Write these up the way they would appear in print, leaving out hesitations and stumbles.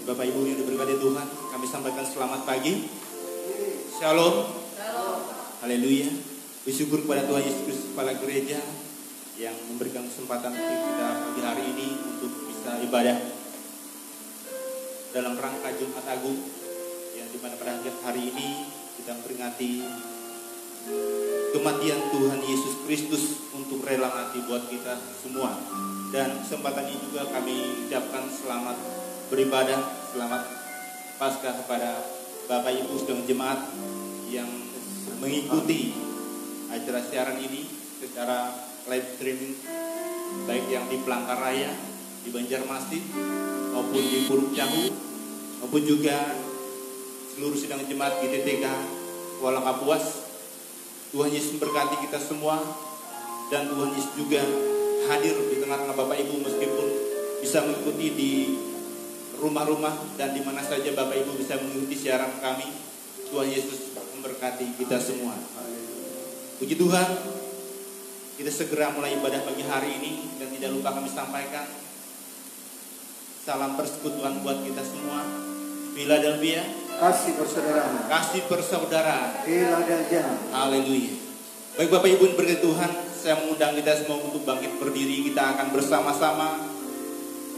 Bapak Ibu yang diberkati Tuhan, kami sampaikan selamat pagi. Shalom. Haleluya. Bersyukur kepada Tuhan Yesus Kristus, Kepala Gereja, yang memberikan kesempatan kita pagi hari ini untuk bisa ibadah dalam rangka Jumat Agung, yang dimana pada hari ini kita memperingati kematian Tuhan Yesus Kristus untuk rela mati buat kita semua. Dan kesempatan ini juga kami ucapkan selamat beribadah, selamat Paskah kepada Bapak Ibu sedang jemaat yang mengikuti acara siaran ini secara live streaming, baik yang di Palangkaraya, di Banjarmasin, maupun di Puruk Cahu, maupun juga seluruh sidang jemaat GTTK Kuala Kapuas. Tuhan Yesus memberkati kita semua, dan Tuhan Yesus juga hadir di tengah-tengah Bapak Ibu, meskipun bisa mengikuti di rumah-rumah dan di mana saja Bapak Ibu bisa mengikuti siaran kami. Tuhan Yesus memberkati kita semua. Puji Tuhan, kita segera mulai ibadah pagi hari ini, dan tidak lupa kami sampaikan salam persekutuan buat kita semua. Philadelphia, kasih persaudaraan. Kasih persaudaraan. Philadelphia. Haleluya. Baik Bapak Ibu yang berkati Tuhan, saya mengundang kita semua untuk bangkit berdiri. Kita akan bersama-sama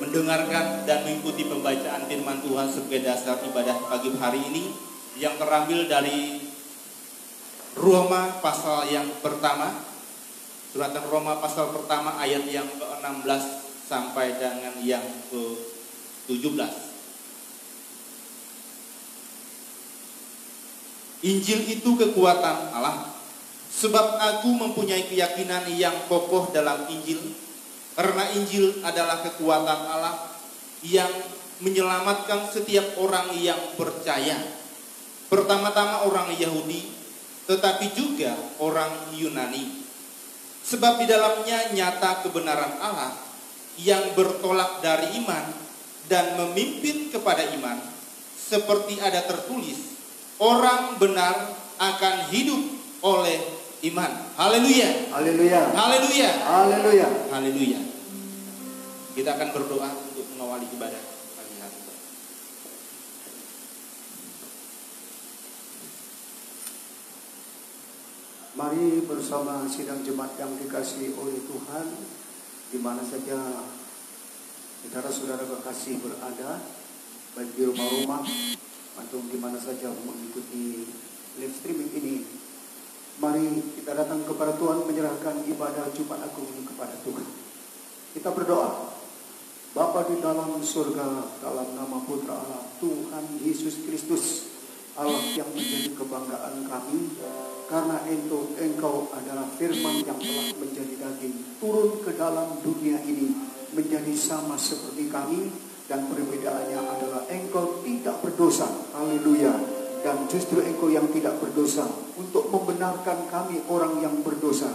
mendengarkan dan mengikuti pembacaan firman Tuhan sebagai dasar ibadah pagi hari ini, yang terambil dari Roma pasal yang pertama, suratan Roma pasal pertama ayat yang ke-16 sampai dengan yang ke-17. Injil itu kekuatan Allah, sebab aku mempunyai keyakinan yang kokoh dalam Injil, karena Injil adalah kekuatan Allah yang menyelamatkan setiap orang yang percaya. Pertama-tama orang Yahudi, tetapi juga orang Yunani. Sebab di dalamnya nyata kebenaran Allah yang bertolak dari iman dan memimpin kepada iman. Seperti ada tertulis, orang benar akan hidup oleh iman. Haleluya. Haleluya. Haleluya. Haleluya. Haleluya. Kita akan berdoa untuk mengawali ibadah pagi hari. Mari bersama sidang jemaat yang dikasihi oleh Tuhan, di mana saja saudara-saudara kekasih berada, baik di rumah-rumah atau di mana saja mengikuti live streaming ini. Mari kita datang kepada Tuhan, menyerahkan ibadah Jumat Agung ini kepada Tuhan. Kita berdoa. Bapa di dalam surga, dalam nama Putra Allah, Tuhan Yesus Kristus, Allah yang menjadi kebanggaan kami, karena Engkau adalah firman yang telah menjadi daging, turun ke dalam dunia ini, menjadi sama seperti kami, dan perbedaannya adalah Engkau tidak berdosa. Haleluya. Dan justru Engkau yang tidak berdosa, untuk membenarkan kami orang yang berdosa,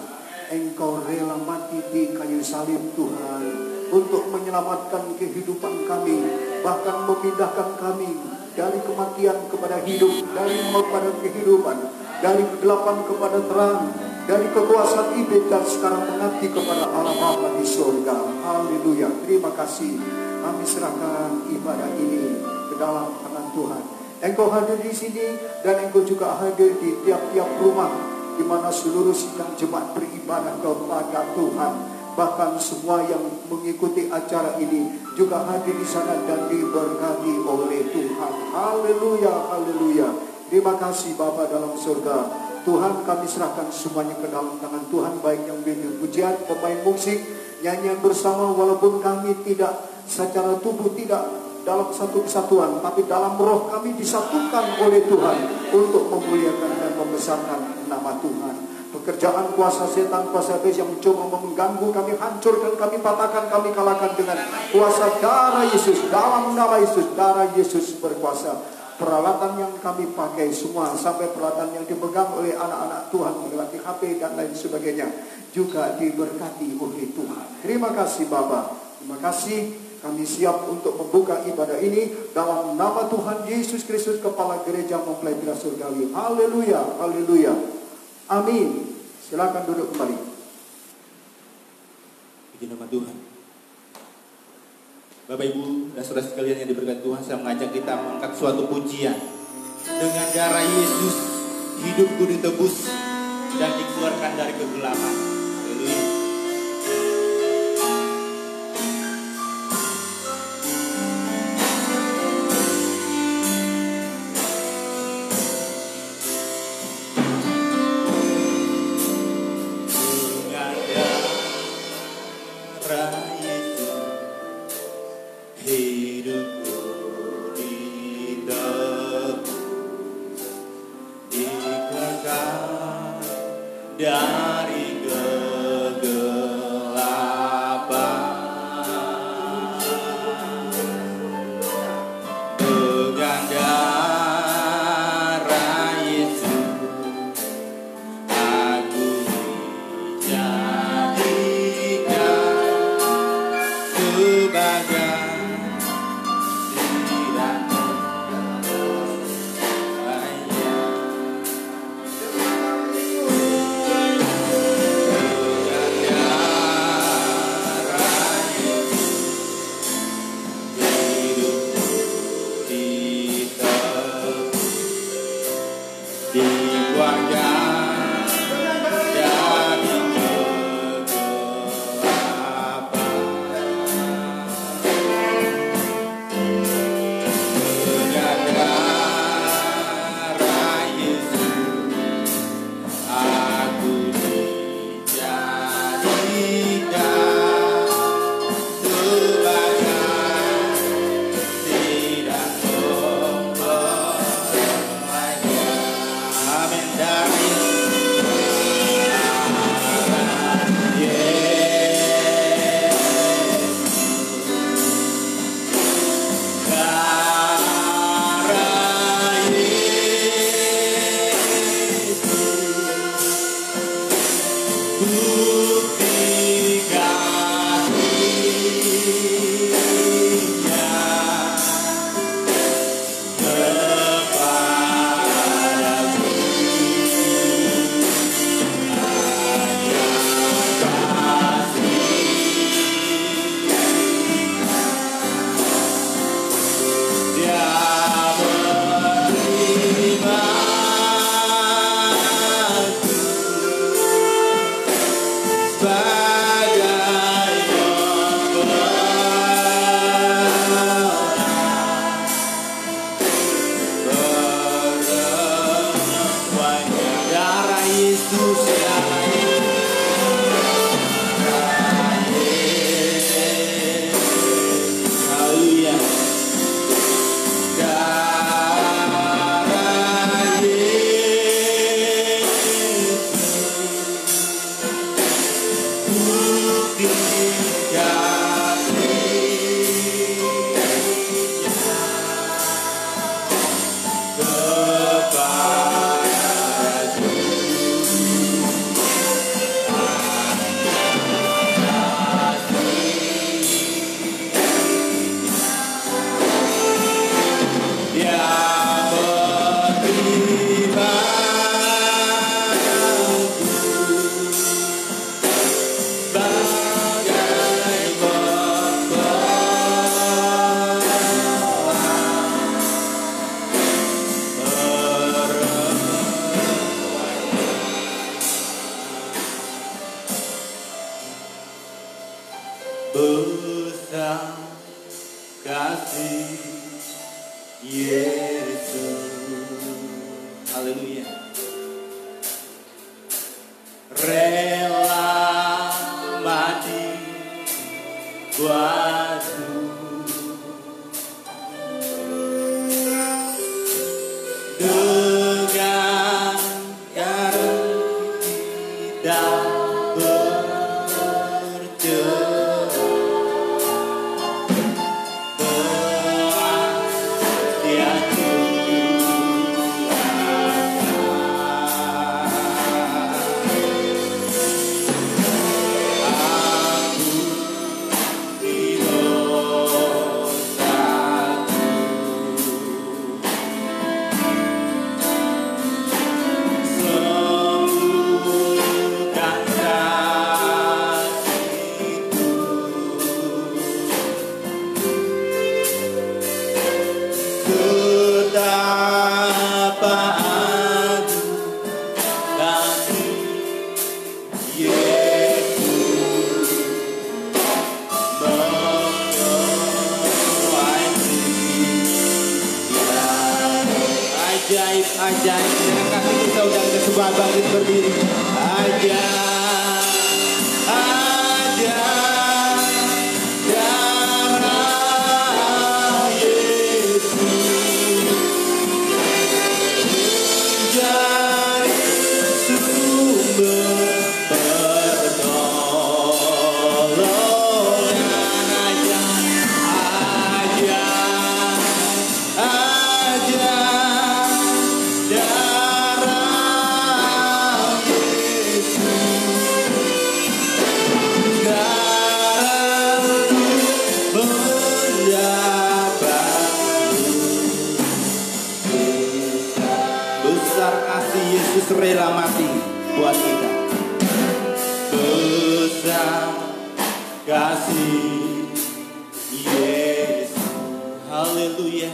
Engkau rela mati di kayu salib Tuhan, untuk menyelamatkan kehidupan kami, bahkan memindahkan kami dari kematian kepada hidup, dari maut pada kehidupan, dari kegelapan kepada terang, dari kekuasaan iblis, dan sekarang mengabdi kepada Allah Bapa di surga. Haleluya. Terima kasih. Kami serahkan ibadah ini ke dalam tangan Tuhan. Engkau hadir di sini, dan Engkau juga hadir di tiap-tiap rumah, di mana seluruh sidang jemaat beribadah kepada Tuhan. Bahkan semua yang mengikuti acara ini juga hadir di sana dan diberkati oleh Tuhan. Haleluya, haleluya. Terima kasih Bapa dalam surga. Tuhan, kami serahkan semuanya ke dalam tangan Tuhan, baik yang bimbing pujian, pemain musik, nyanyian bersama, walaupun kami tidak secara tubuh, tidak dalam satu kesatuan, tapi dalam roh kami disatukan oleh Tuhan untuk memuliakan dan membesarkan nama Tuhan. Pekerjaan kuasa setan, kuasa iblis yang mencoba mengganggu kami, hancurkan, kami patahkan, kami kalahkan dengan kuasa darah Yesus. Dalam nama Yesus, darah Yesus berkuasa. Peralatan yang kami pakai semua, sampai peralatan yang dipegang oleh anak-anak Tuhan, melewati HP dan lain sebagainya, juga diberkati oleh Tuhan. Terima kasih Bapa. Terima kasih. Kami siap untuk membuka ibadah ini dalam nama Tuhan Yesus Kristus, Kepala Gereja Mempelai Pria Surgawi. Haleluya, haleluya. Amin. Silakan duduk kembali. Puji nama Tuhan. Bapak Ibu dan saudara sekalian yang diberkati Tuhan, saya mengajak kita mengangkat suatu pujian. Dengan darah Yesus, hidupku ditebus dan dikeluarkan dari kegelapan. Haleluya. Dari kegelapan dengan darah Yesus aku dijadikan sebagai besar kasih Yesus. Haleluya. Rela mati buatku, dengan cara tidak bercerita berdiri. Aja darah Yesus menjadi sumber pertolongan. Aja darah Yesus, darahku mendapat besar kasih Yesus rela mati buat kita. Besar kasih Yesus, haleluya.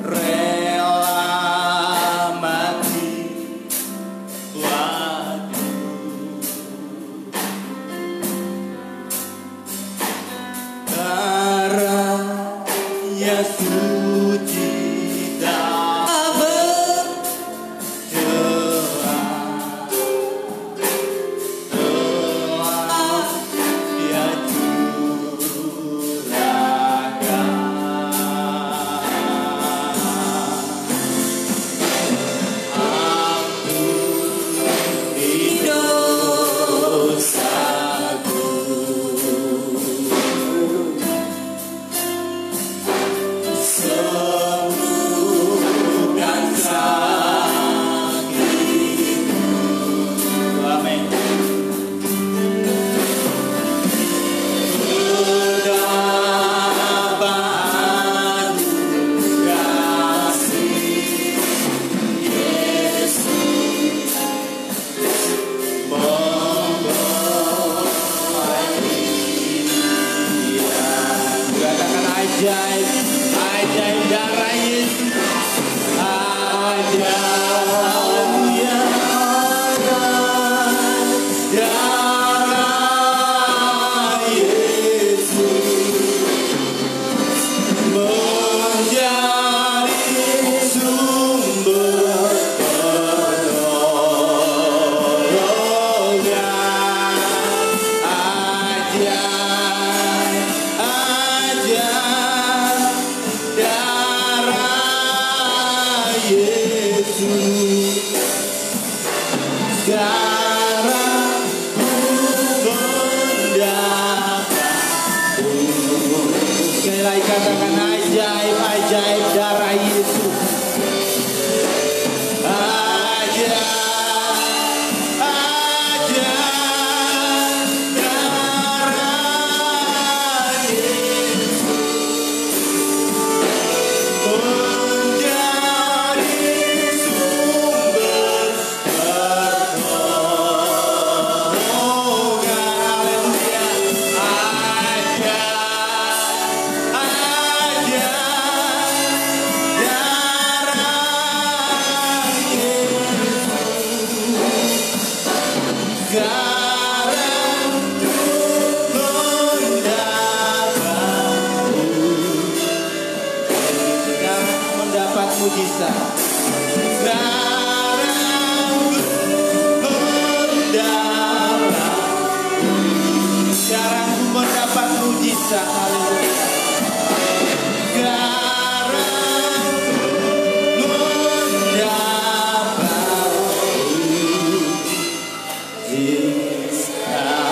Rela mati buatku. Darahnya suci tak bercelah, telah Dia curahkan. Ampuni dosaku, sembuhkan sakitku. Amin. Berdapat kasih Yesus membolehkan. Katakan ajaib, ajaib darah Yesus. Haleluya. Darah Yesus menjadi sumber pertolongan. Ajaib, ajaib darah Yesus, sekarang ku mendapat. Sekali lagi katakan ajaib, ajaib darah Yesus. Ajaib, ajaib darah Yesus menjadi sumber pertolongan. Haleluya. Ajaib, ajaib darah Yesus, sekarang ku mendapat mujizat. Sekarang ku mendapat, sekarang ku mendapat mujizat. Haleluya. Sekarang ku mendapat mujizat.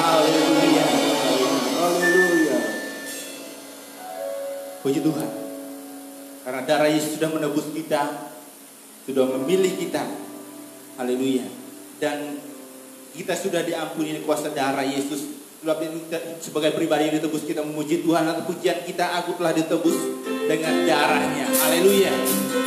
Haleluya. Haleluya. Puji Tuhan, karena darah Yesus sudah menebus kita, sudah memilih kita. Haleluya. Dan kita sudah diampuni kuasa darah Yesus. Sebab itu kita, sebagai pribadi yang ditebus, kita memuji Tuhan atas pujian kita. Aku telah ditebus dengan darahnya. Haleluya. Amin.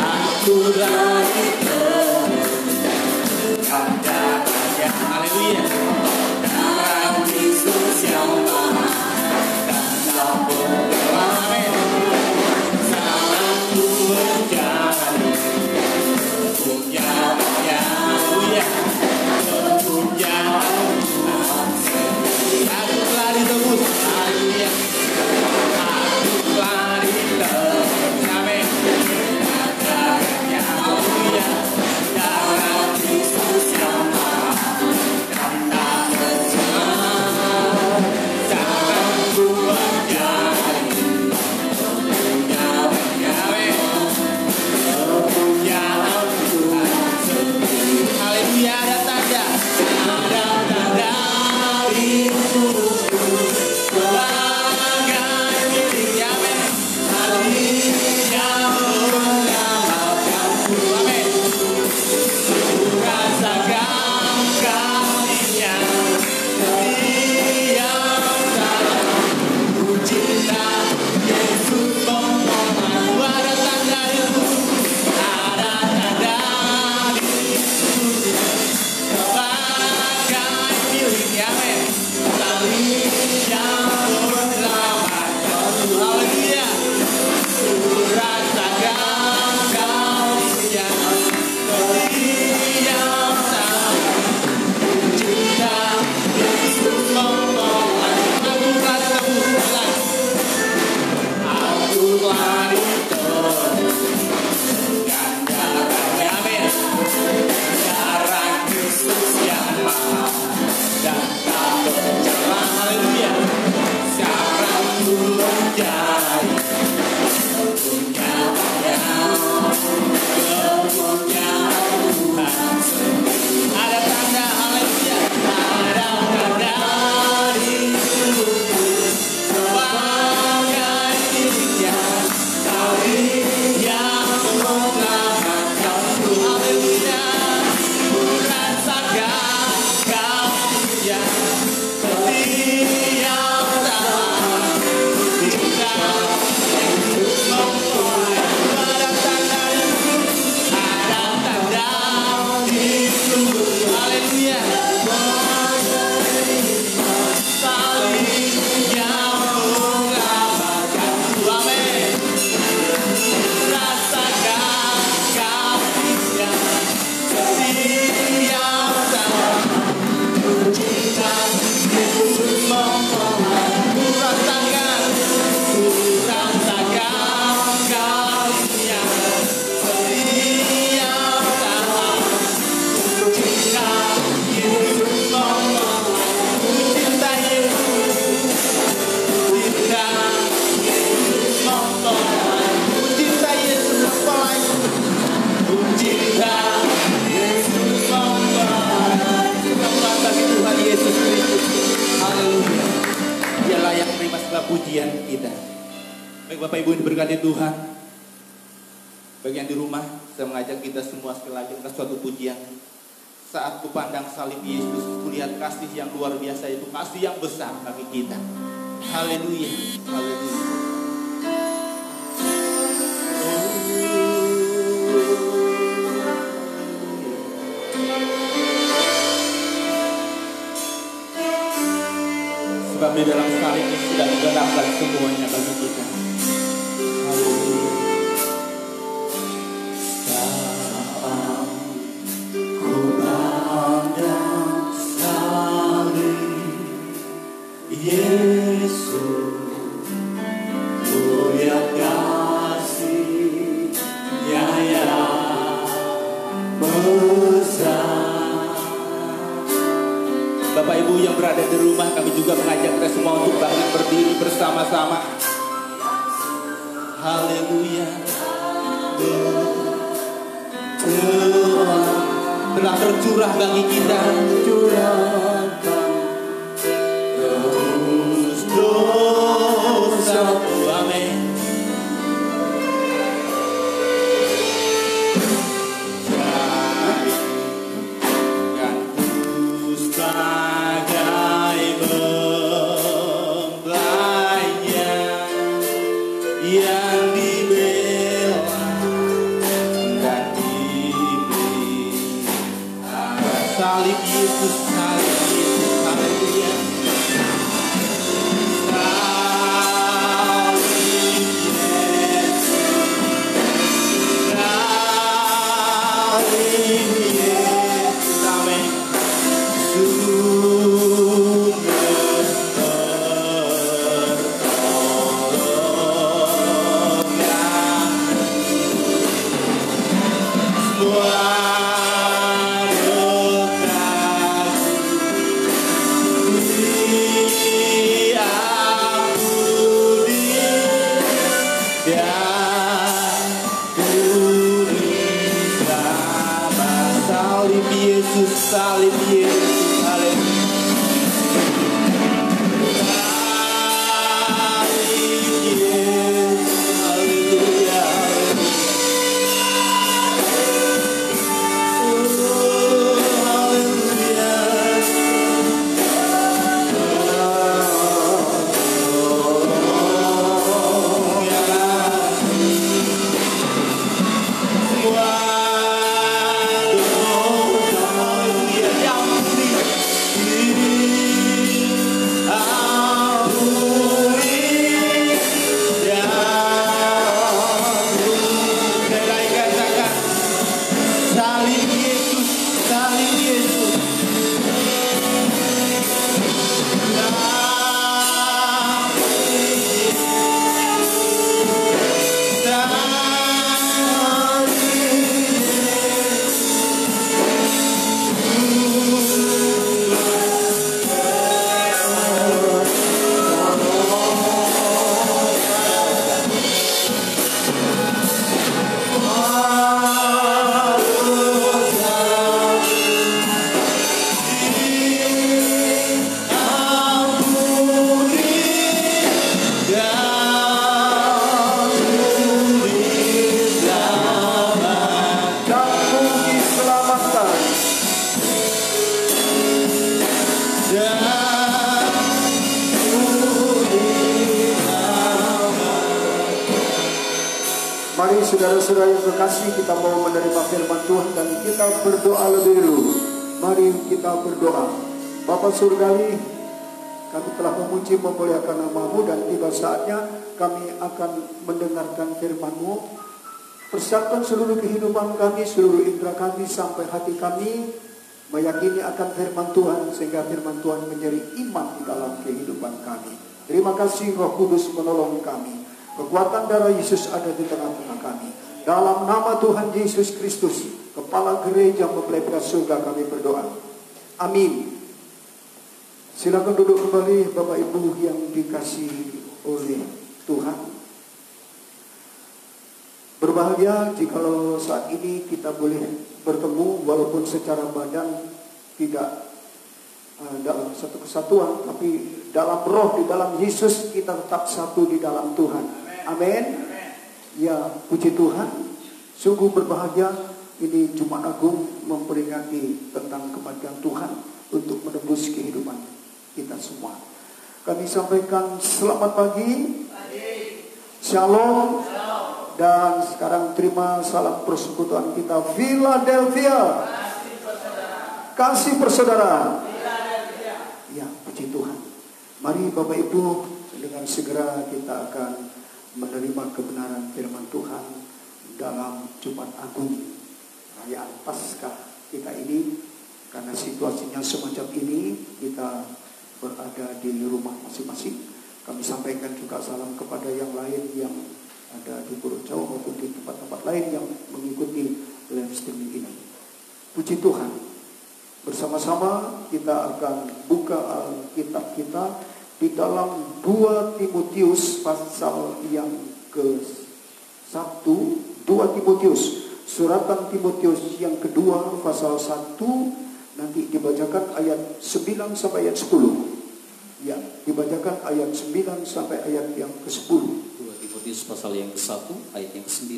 Aku telah haleluya. Darah Kristus yang mahal dan amin. Salahku menjadi punyanya. Haleluya. pujian kita. Baik Bapak Ibu yang diberkati Tuhan, bagi yang di rumah, saya mengajak kita semua sekali lagi ke suatu pujian. Saat kupandang salib Yesus, kulihat kasih yang luar biasa, itu kasih yang besar bagi kita. Haleluya, haleluya. Sebab di dalam salib ini sudah digenapkan semuanya bagi kita. Haleluya. Yesus, mulia kasih-Nya yang besar. Bapak Ibu yang berada di rumah, kami juga mengajak kita semua untuk bangkit berdiri bersama-sama. Haleluya. Tuhan telah tercurah bagi kita. Dosaku, amin. Jadikan sebagai membelainya yang dibela dan diberi salib Yesus, salib Yesus, haleluya. Salib Yesus, haleluya. Salib Yesus, haleluya. Mari saudara-saudara yang terkasih, kita mau menerima firman Tuhan dan kita berdoa lebih dulu. Mari kita berdoa. Bapa Surgawi, kami telah memuji memuliakan nama-Mu dan tiba saatnya kami akan mendengarkan firman-Mu. Persiapkan seluruh kehidupan kami, seluruh indera kami sampai hati kami meyakini akan firman Tuhan sehingga firman Tuhan menjadi iman di dalam kehidupan kami. Terima kasih Roh Kudus menolong kami. Kekuatan darah Yesus ada di tengah-tengah kami. Dalam nama Tuhan Yesus Kristus, Kepala Gereja Mempelai Pria Surga, kami berdoa. Amin. Silakan duduk kembali Bapak Ibu yang dikasihi oleh Tuhan. Berbahagia jikalau saat ini kita boleh bertemu walaupun secara badan tidak dalam satu kesatuan, tapi dalam roh, di dalam Yesus, kita tetap satu di dalam Tuhan. Amin. Ya, puji Tuhan. Sungguh berbahagia, ini Jumat Agung memperingati tentang kematian Tuhan untuk menebus kehidupan kita semua. Kami sampaikan selamat pagi, shalom, dan sekarang terima salam persekutuan kita Philadelphia, kasih persaudaraan. Ya, puji Tuhan. Mari Bapak Ibu, dengan segera kita akan menerima kebenaran firman Tuhan dalam Jumat Agung perayaan Paskah kita ini. Karena situasinya semacam ini, kita berada di rumah masing-masing. Kami sampaikan juga salam kepada yang lain yang ada di Pulau Jawa maupun di tempat-tempat lain yang mengikuti live streaming ini. Puji Tuhan. Bersama-sama kita akan buka Alkitab kita di dalam 2 Timotius pasal yang ke-1. 2 Timotius, suratan Timotius yang kedua pasal 1, nanti dibacakan ayat 9 sampai ayat 10. Ya, dibacakan ayat 9 sampai ayat yang ke-10. 2 Timotius pasal yang ke-1 ayat yang ke-9.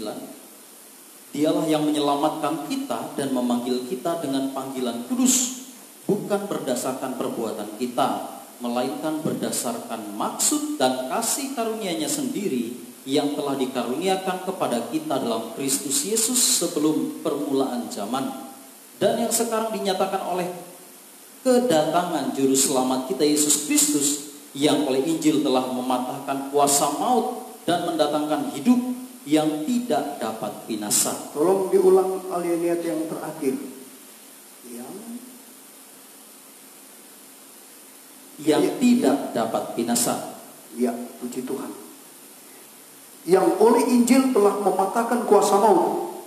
Dialah yang menyelamatkan kita dan memanggil kita dengan panggilan kudus, bukan berdasarkan perbuatan kita, melainkan berdasarkan maksud dan kasih karunia-Nya sendiri yang telah dikaruniakan kepada kita dalam Kristus Yesus sebelum permulaan zaman, dan yang sekarang dinyatakan oleh kedatangan Juru Selamat kita Yesus Kristus, yang oleh Injil telah mematahkan kuasa maut dan mendatangkan hidup yang tidak dapat binasa. Tolong diulang ayat yang terakhir. Yang tidak dapat binasa. Ya, puji Tuhan. Yang oleh Injil telah mematahkan kuasa maut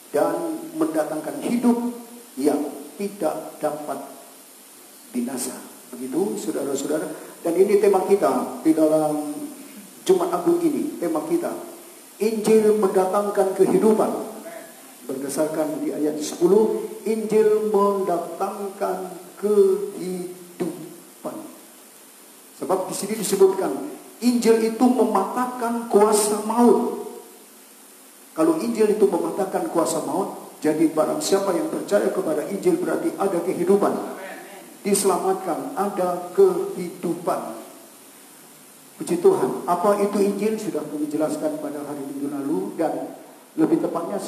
dan mendatangkan hidup yang tidak dapat binasa. Begitu, saudara-saudara. Dan ini tema kita di dalam Jumat Agung ini. Tema kita, Injil mendatangkan kehidupan. Berdasarkan di ayat 10, Injil mendatangkan kehidupan. Sebab di sini disebutkan Injil itu mematahkan kuasa maut. Kalau Injil itu mematahkan kuasa maut, jadi barang siapa yang percaya kepada Injil berarti ada kehidupan. Diselamatkan, ada kehidupan. Puji Tuhan. Apa itu Injil? Sudah kami jelaskan pada hari Minggu lalu, dan lebih tepatnya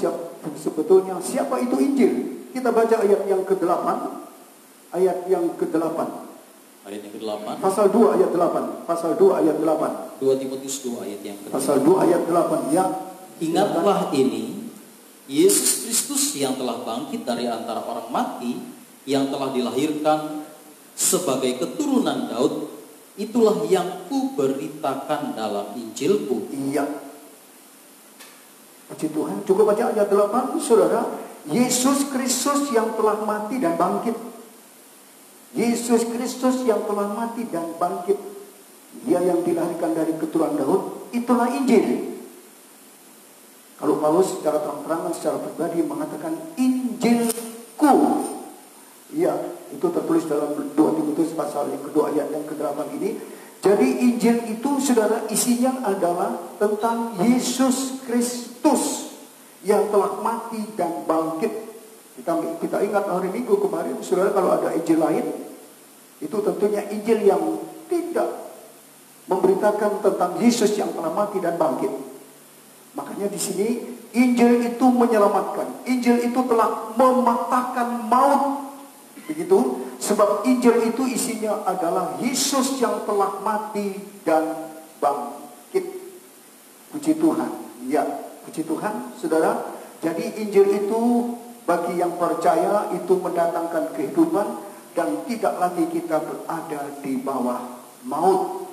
sebetulnya siapa itu Injil? Kita baca ayat yang ke-8. Ayat yang ke-8. Ayat yang ke-8. Pasal 2 ayat 8. Pasal 2 ayat 8. 2 Timotius 2 ayat yang ke-8. Pasal 2 ayat 8. Ya. Ingatlah ini, Yesus Kristus yang telah bangkit dari antara orang mati, yang telah dilahirkan sebagai keturunan Daud, itulah yang kuberitakan dalam Injilku. Iya. Puji Tuhan. Cukup baca ayat 8, saudara. Yesus Kristus yang telah mati dan bangkit. Yesus Kristus yang telah mati dan bangkit. Dia yang dilahirkan dari keturunan Daud. Itulah Injil. Kalau Paulus secara terang-terangan, secara pribadi mengatakan Injilku. Ya, itu tertulis dalam 2 Timotius pasal yang kedua ayat yang ke-8 ini. Jadi Injil itu, saudara, isinya adalah tentang Yesus Kristus yang telah mati dan bangkit. Kita ingat hari Minggu kemarin, saudara, kalau ada Injil lain, itu tentunya Injil yang tidak memberitakan tentang Yesus yang telah mati dan bangkit. Makanya di sini Injil itu menyelamatkan. Injil itu telah mematahkan maut. Begitu, sebab Injil itu isinya adalah Yesus yang telah mati dan bangkit. Puji Tuhan. Ya, puji Tuhan, saudara. Jadi Injil itu bagi yang percaya itu mendatangkan kehidupan, dan tidak lagi kita berada di bawah maut,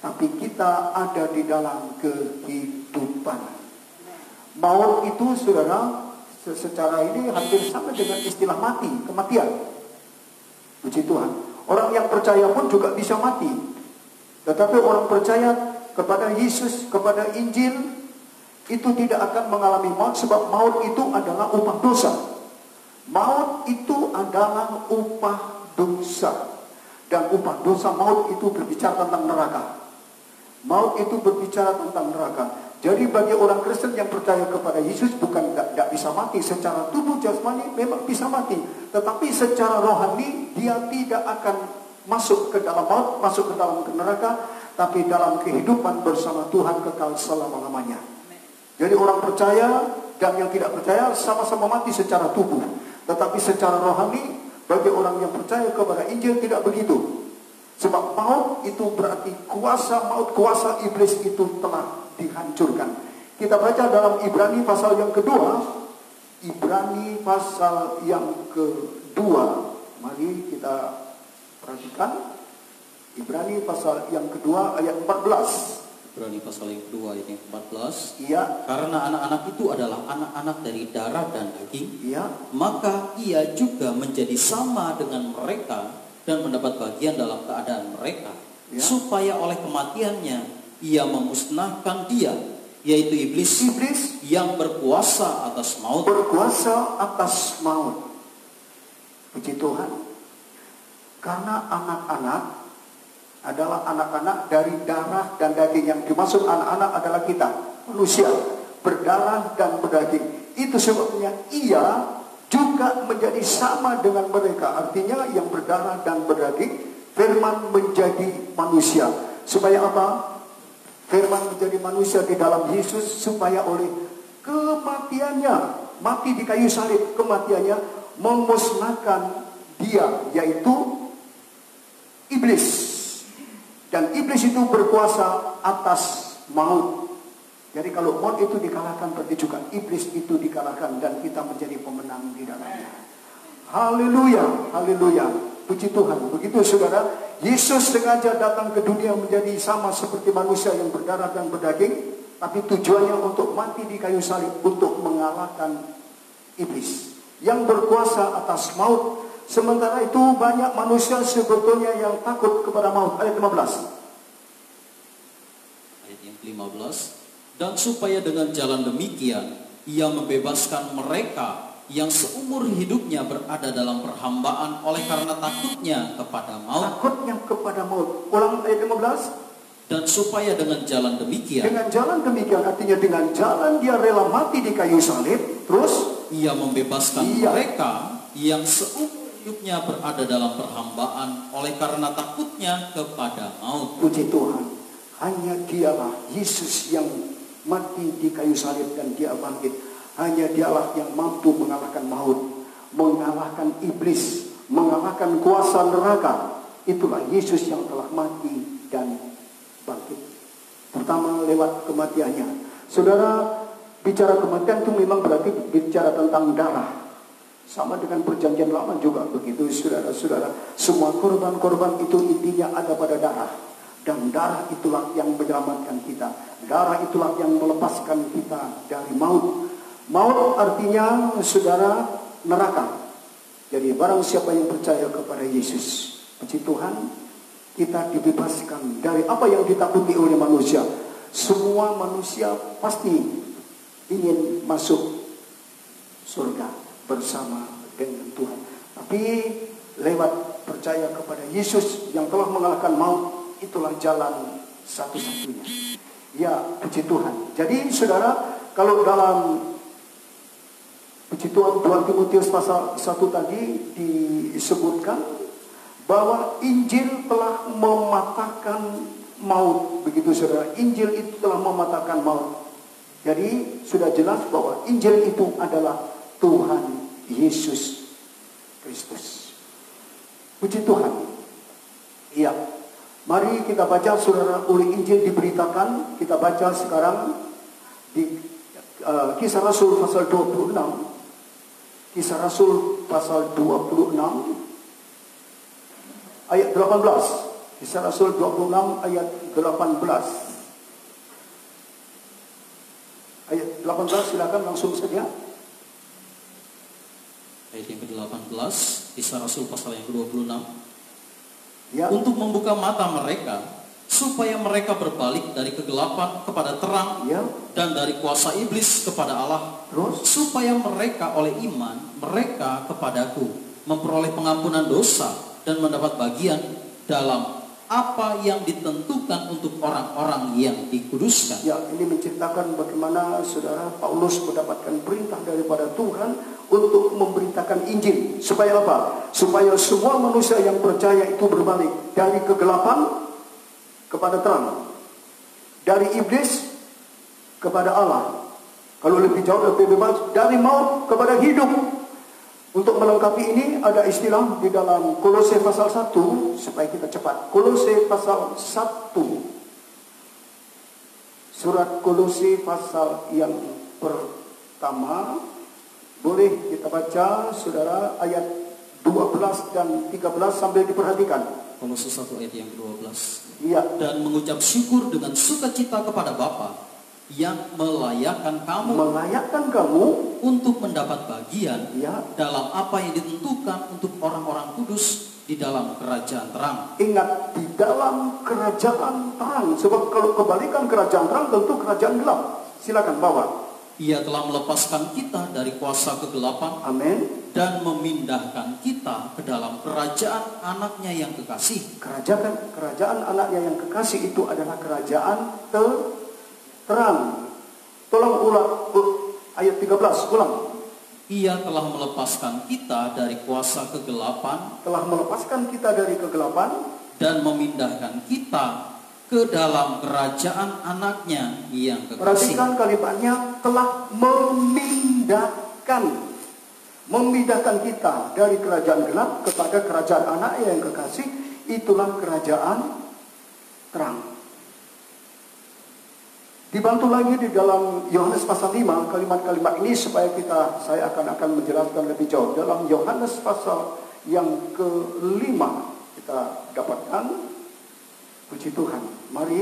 tapi kita ada di dalam kehidupan. Maut itu, saudara, secara ini hampir sama dengan istilah mati, kematian. Puji Tuhan. Orang yang percaya pun juga bisa mati. Tetapi orang percaya kepada Yesus, kepada Injil, itu tidak akan mengalami maut, sebab maut itu adalah upah dosa. Maut itu adalah upah dosa. Dan upah dosa maut itu berbicara tentang neraka. Maut itu berbicara tentang neraka. Jadi bagi orang Kristen yang percaya kepada Yesus bukan tidak bisa mati secara tubuh jasmani, memang bisa mati, tetapi secara rohani dia tidak akan masuk ke dalam maut, masuk ke dalam neraka, tapi dalam kehidupan bersama Tuhan kekal selama-lamanya. Jadi orang percaya dan yang tidak percaya sama-sama mati secara tubuh, tetapi secara rohani bagi orang yang percaya kepada Injil tidak begitu. Sebab maut itu berarti kuasa maut, kuasa iblis itu telah dihancurkan. Kita baca dalam Ibrani pasal yang kedua. Ibrani pasal yang kedua. Mari kita perhatikan. Ibrani pasal yang kedua ayat 14. Ibrani pasal yang kedua ayat yang 14. Iya. Karena anak-anak itu adalah anak-anak dari darah dan daging. Iya. Maka ia juga menjadi sama dengan mereka dan mendapat bagian dalam keadaan mereka, Ya. supaya oleh kematiannya ia memusnahkan dia, yaitu iblis yang berkuasa atas maut. Berkuasa atas maut. Puji Tuhan. Karena anak-anak adalah anak-anak dari darah dan daging. Yang dimaksud anak-anak adalah kita, manusia, berdarah dan berdaging. Itu sebabnya ia juga menjadi sama dengan mereka. Artinya yang berdarah dan berdaging, firman menjadi manusia. Supaya apa? Firman menjadi manusia di dalam Yesus, supaya oleh kematiannya, mati di kayu salib, kematiannya memusnahkan dia, yaitu iblis. Dan iblis itu berkuasa atas maut. Jadi kalau maut itu dikalahkan, berarti juga iblis itu dikalahkan dan kita menjadi pemenang di dalamnya. Haleluya, haleluya. Puji Tuhan. Begitu saudara, Yesus sengaja datang ke dunia menjadi sama seperti manusia yang berdarah dan berdaging, tapi tujuannya untuk mati di kayu salib, untuk mengalahkan iblis yang berkuasa atas maut. Sementara itu banyak manusia sebetulnya yang takut kepada maut. Ayat 15. Ayat yang 15. Dan supaya dengan jalan demikian ia membebaskan mereka yang seumur hidupnya berada dalam perhambaan oleh karena takutnya kepada maut. Takutnya kepada maut. Ulang ayat 15. Dan supaya dengan jalan demikian. Dengan jalan demikian artinya dengan jalan dia rela mati di kayu salib. Terus ia membebaskan mereka yang seumur hidupnya berada dalam perhambaan oleh karena takutnya kepada maut. Puji Tuhan. Hanya dialah Yesus yang mati di kayu salib dan dia bangkit. Hanya dialah yang mampu mengalahkan maut, mengalahkan iblis, mengalahkan kuasa neraka. Itulah Yesus yang telah mati dan bangkit. Pertama lewat kematiannya. Saudara, bicara kematian itu memang berarti bicara tentang darah. Sama dengan perjanjian lama juga begitu, saudara-saudara. Semua korban-korban itu intinya ada pada darah. Dan darah itulah yang menyelamatkan kita. Darah itulah yang melepaskan kita dari maut. Maut artinya, saudara, neraka. Jadi barang siapa yang percaya kepada Yesus, puji Tuhan, kita dibebaskan dari apa yang ditakuti oleh manusia. Semua manusia pasti ingin masuk surga bersama dengan Tuhan. Tapi lewat percaya kepada Yesus yang telah mengalahkan maut, itulah jalan satu-satunya. Ya, puji Tuhan. Jadi saudara, kalau dalam puji Tuhan 2 Timotius pasal 1 tadi disebutkan bahwa Injil telah mematahkan maut. Begitu saudara, Injil itu telah mematahkan maut. Jadi sudah jelas bahwa Injil itu adalah Tuhan Yesus Kristus. Puji Tuhan. Iya. Mari kita baca saudara, oleh Injil diberitakan. Kita baca sekarang di Kisah Rasul pasal 26. Kisah Rasul pasal 26 ayat 18. Kisah Rasul 26 ayat 18. Ayat 18 silakan langsung saja. Ayat yang ke-18, Kisah Rasul pasal yang ke-26. Ya. Untuk membuka mata mereka supaya mereka berbalik dari kegelapan kepada terang, Ya. dan dari kuasa iblis kepada Allah. Terus Supaya mereka oleh iman mereka kepadaku memperoleh pengampunan dosa dan mendapat bagian dalam apa yang ditentukan untuk orang-orang yang dikuduskan. Ya, ini menceritakan bagaimana saudara Paulus mendapatkan perintah daripada Tuhan untuk memberitakan Injil. Supaya apa? Supaya semua manusia yang percaya itu berbalik dari kegelapan kepada terang, dari iblis kepada Allah. Kalau lebih jauh, lebih bebas, dari maut kepada hidup. Untuk melengkapi ini ada istilah di dalam Kolose pasal 1, supaya kita cepat. Kolose pasal 1. Surat Kolose pasal yang pertama. Boleh kita baca saudara ayat 12 dan 13 sambil diperhatikan. Kolose 1 ayat yang 12. Iya. Dan mengucap syukur dengan sukacita kepada Bapa yang melayakkan kamu untuk mendapat bagian Ya. dalam apa yang ditentukan untuk orang-orang kudus di dalam kerajaan terang. Ingat, di dalam kerajaan terang. Sebab kalau kebalikan kerajaan terang tentu kerajaan gelap. Silakan bawa. Ia telah melepaskan kita dari kuasa kegelapan Amin. dan memindahkan kita ke dalam kerajaan anaknya yang kekasih. Kerajaan anaknya yang kekasih itu adalah kerajaan terang. Tolong ulang ayat 13, ulang. Ia telah melepaskan kita dari kuasa kegelapan Telah melepaskan kita dari kegelapan dan memindahkan kita ke dalam kerajaan anaknya yang kekasih. Perhatikan kalimatnya, telah memindahkan kita dari kerajaan gelap kepada kerajaan anaknya yang kekasih. Itulah kerajaan terang. Dibantu lagi di dalam Yohanes pasal 5 kalimat-kalimat ini supaya saya akan menjelaskan lebih jauh. Dalam Yohanes pasal yang ke-5 kita dapatkan, puji Tuhan. Mari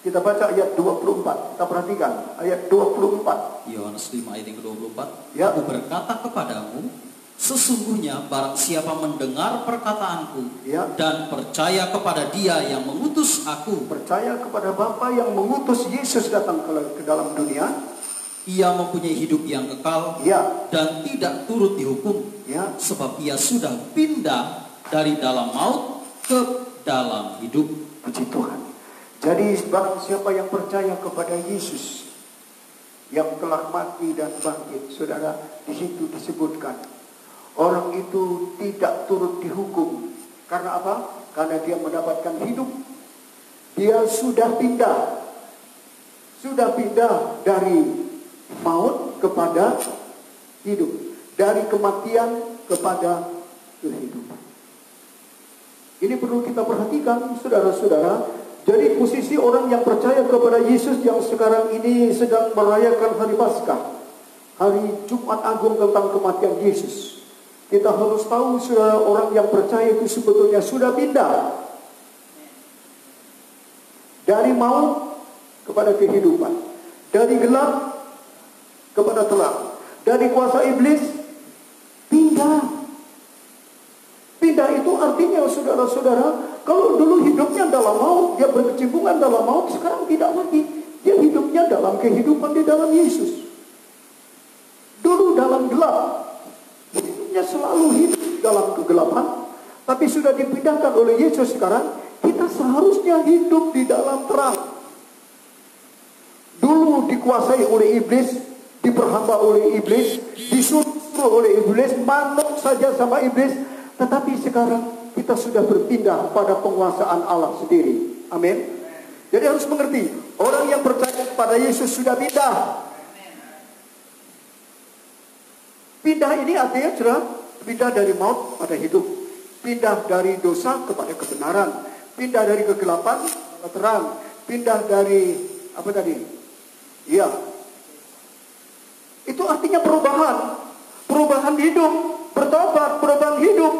kita baca ayat 24. Kita perhatikan ayat 24. Yohanes 5 ayat yang ke-24. Ya. Aku berkata kepadamu, sesungguhnya barang siapa mendengar perkataanku Ya. dan percaya kepada Dia yang mengutus aku, Percaya kepada Bapa yang mengutus Yesus datang ke dalam dunia, ia mempunyai hidup yang kekal ya, dan tidak turut dihukum, ya. sebab ia sudah pindah dari dalam maut ke dalam hidup. Puji Tuhan. Jadi barang siapa yang percaya kepada Yesus yang telah mati dan bangkit, saudara, di situ disebutkan orang itu tidak turut dihukum. Karena apa? Karena dia mendapatkan hidup. Dia sudah pindah dari maut kepada hidup, dari kematian kepada kehidupan. Ini perlu kita perhatikan, saudara-saudara. Jadi posisi orang yang percaya kepada Yesus yang sekarang ini sedang merayakan hari Paskah, hari Jumat Agung tentang kematian Yesus. Kita harus tahu, saudara, orang yang percaya itu sebetulnya sudah pindah dari maut kepada kehidupan, dari gelap kepada terang, dari kuasa iblis pindah. Pindah itu artinya, saudara-saudara, kalau dulu hidupnya dalam maut, dia berkecimpungan dalam maut, sekarang tidak lagi. Dia hidupnya dalam kehidupan di dalam Yesus. Dulu dalam gelap, hidupnya selalu hidup dalam kegelapan, tapi sudah dipindahkan oleh Yesus sekarang, kita seharusnya hidup di dalam terang. Dulu dikuasai oleh iblis, diperhamba oleh iblis, disuruh oleh iblis, manut saja sama iblis. Tetapi sekarang kita sudah berpindah pada penguasaan Allah sendiri. Amin. Jadi harus mengerti, orang yang percaya kepada Yesus sudah pindah. Pindah ini artinya sudah pindah dari maut pada hidup, pindah dari dosa kepada kebenaran, pindah dari kegelapan kepada terang, pindah dari apa tadi? Iya. Itu artinya perubahan hidup, bertobat, perubahan hidup.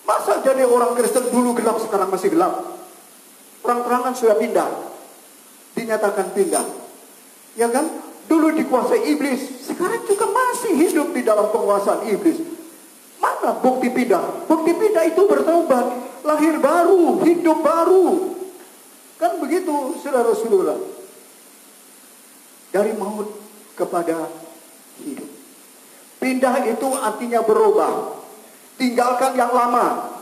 Masa jadi orang Kristen dulu gelap sekarang masih gelap? Terang-terangan sudah pindah, dinyatakan pindah, ya kan? Dulu dikuasai iblis, sekarang juga masih hidup di dalam penguasaan iblis. Mana bukti pindah? Bukti pindah itu bertobat, lahir baru, hidup baru. Kan begitu, saudara-saudara. Dari maut kepada hidup. Pindah itu artinya berubah. Tinggalkan yang lama.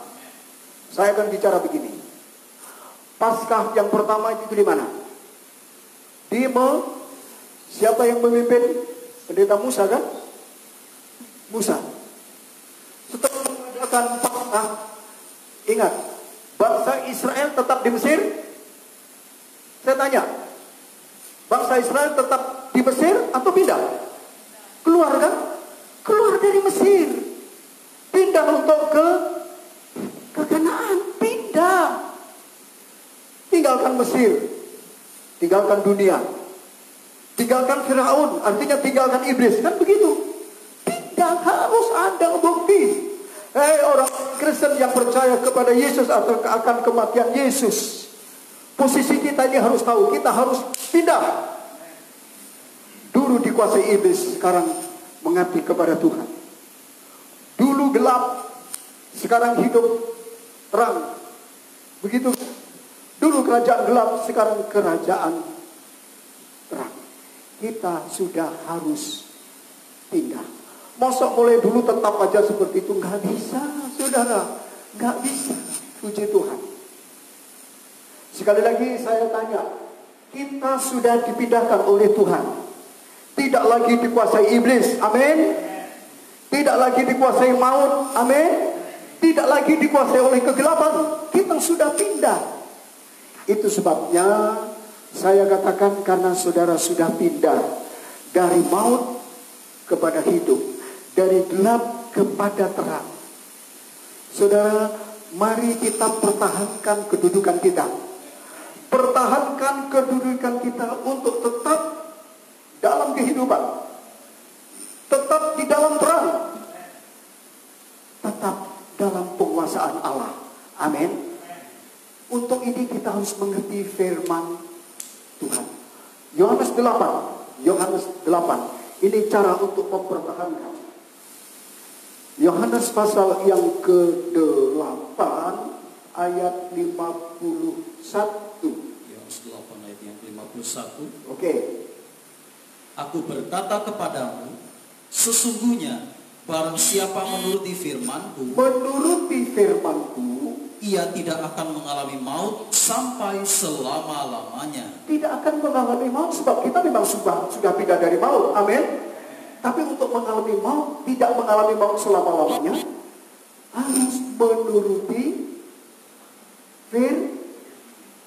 Saya akan bicara begini. Paskah yang pertama itu di mana? Siapa yang memimpin? Pendeta Musa kan? Musa. Setelah mengadakan Paskah, ingat, bangsa Israel tetap di Mesir? Saya tanya, bangsa Israel tetap di Mesir atau pindah? Keluar kan? Keluar dari Mesir. Pindah untuk ke Kanaan. Pindah. Tinggalkan Mesir. Tinggalkan dunia. Tinggalkan Firaun. Artinya tinggalkan iblis. Kan begitu. Pindah, harus ada bukti. Hei orang Kristen yang percaya kepada Yesus atau akan kematian Yesus, posisi kita ini harus tahu. Kita harus pindah. Dulu dikuasai iblis, sekarang mengabdi kepada Tuhan. Dulu gelap, sekarang hidup terang. Begitu. Dulu kerajaan gelap, sekarang kerajaan terang. Kita sudah harus pindah. Masa mulai dulu tetap aja seperti itu? Nggak bisa, saudara. Nggak bisa. Puji Tuhan. Sekali lagi saya tanya, kita sudah dipindahkan oleh Tuhan. Tidak lagi dikuasai iblis, amin. Tidak lagi dikuasai maut, amin. Tidak lagi dikuasai oleh kegelapan. Kita sudah pindah. Itu sebabnya saya katakan, karena saudara sudah pindah dari maut kepada hidup, dari gelap kepada terang. Saudara, mari kita pertahankan kedudukan kita. Pertahankan kedudukan kita untuk tetap dalam kehidupan, tetap di dalam terang, tetap dalam penguasaan Allah. Amin. Untuk ini kita harus mengerti firman Tuhan. Yohanes 8. Ini cara untuk mempertahankan. Yohanes pasal yang ke-8 ayat 51. Yohanes 8 ayat yang ke-51. Oke. Aku berkata kepadamu, sesungguhnya barang siapa menuruti firman-Ku, ia tidak akan mengalami maut sampai selama-lamanya. Tidak akan mengalami maut, sebab kita memang sudah pindah dari maut. Amin. Tapi untuk mengalami maut, tidak mengalami maut selama-lamanya, harus menuruti firman.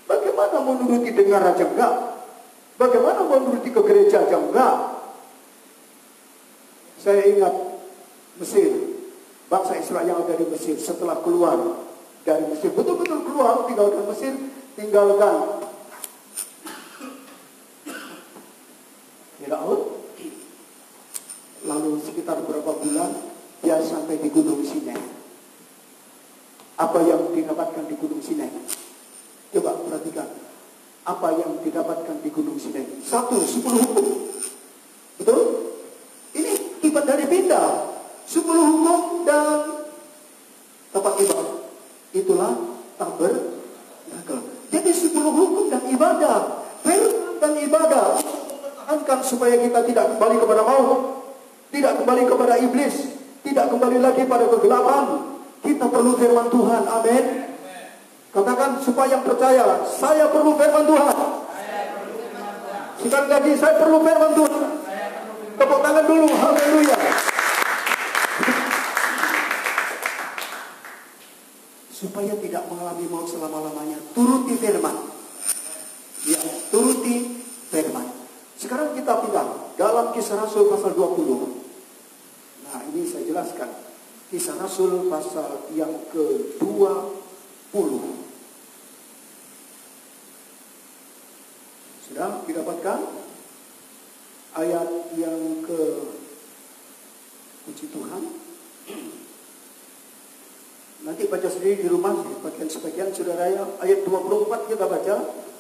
Bagaimana menuruti dengar aja enggak? Bagaimana menuruti ke gereja aja enggak? Saya ingat Mesir, bangsa Israel yang ada di Mesir setelah keluar dari Mesir, betul-betul keluar, tinggalkan Mesir, tinggalkan Firaun. Lalu sekitar berapa bulan dia sampai di Gunung Sinai. Apa yang didapatkan di Gunung Sinai? Coba perhatikan. Apa yang didapatkan di Gunung Sinai? 10 hukum. Betul? Ini akibat dari pindah. 10 hukum dan tempat ibadah. Itulah tabernakel. Jadi 10 hukum dan ibadah, firman dan ibadah, mempertahankan supaya kita tidak kembali kepada maut, tidak kembali kepada iblis, tidak kembali lagi pada kegelapan. Kita perlu firman Tuhan. Amin. Katakan supaya yang percaya, saya perlu firman Tuhan. Sekali lagi, saya perlu firman Tuhan. Tepuk tangan dulu. Haleluya. Supaya tidak mengalami maut selama-lamanya, turuti firman. Ya, turuti firman. Sekarang kita pindah dalam Kisah Rasul pasal 20. Nah, ini saya jelaskan. Kisah Rasul pasal yang ke-20. Sudah didapatkan ayat yang ke, puji Tuhan. Nanti baca sendiri di rumah, sebagian saudara ya. Ayat 24 kita baca.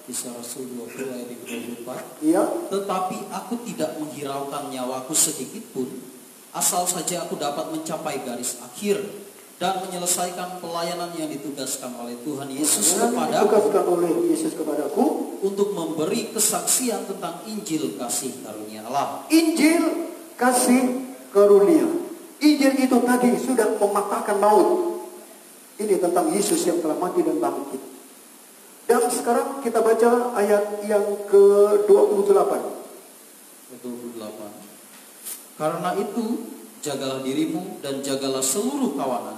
Kisah Rasul 20 ayat 24. Iya. Tetapi aku tidak menghiraukan nyawaku sedikit pun, asal saja aku dapat mencapai garis akhir dan menyelesaikan pelayanan yang ditugaskan oleh Tuhan Yesus kepadaku untuk memberi kesaksian tentang Injil kasih karunia Allah. Injil kasih karunia. Injil itu tadi sudah mematahkan maut. Ini tentang Yesus yang telah mati dan bangkit. Dan sekarang kita baca ayat yang ke-28. 28. Karena itu, jagalah dirimu dan jagalah seluruh kawanan.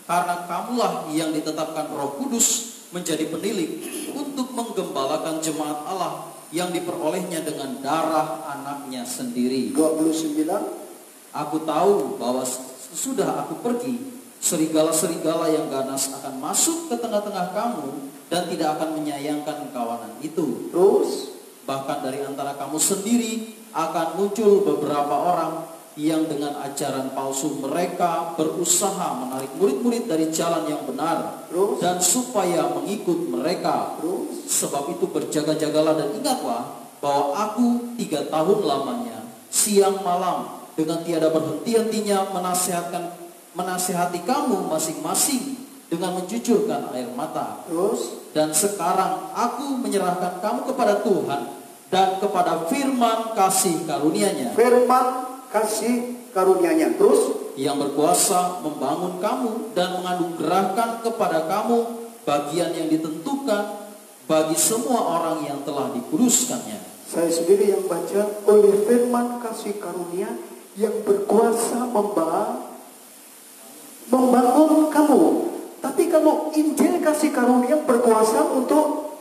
Karena kamulah yang ditetapkan Roh Kudus menjadi penilik untuk menggembalakan jemaat Allah yang diperolehnya dengan darah anaknya sendiri. 29. Aku tahu bahwa sesudah aku pergi, serigala-serigala yang ganas akan masuk ke tengah-tengah kamu dan tidak akan menyayangkan kawanan itu. Terus, Bahkan dari antara kamu sendiri akan muncul beberapa orang yang dengan ajaran palsu mereka berusaha menarik murid-murid dari jalan yang benar. Terus? Dan supaya mengikut mereka. terus, Sebab itu berjaga-jagalah dan ingatlah bahwa aku 3 tahun lamanya siang malam dengan tiada berhenti-hentinya menasihati kamu masing-masing dengan mencucurkan air mata. terus, Dan sekarang aku menyerahkan kamu kepada Tuhan dan kepada firman kasih karunia-Nya firman kasih karunia-Nya. Terus, yang berkuasa membangun kamu dan menganugerahkan kepada kamu bagian yang ditentukan bagi semua orang yang telah dikuduskannya. saya sendiri yang baca, oleh firman kasih karunia yang berkuasa membangun kamu. Tapi kalau Injil kasih karunia berkuasa untuk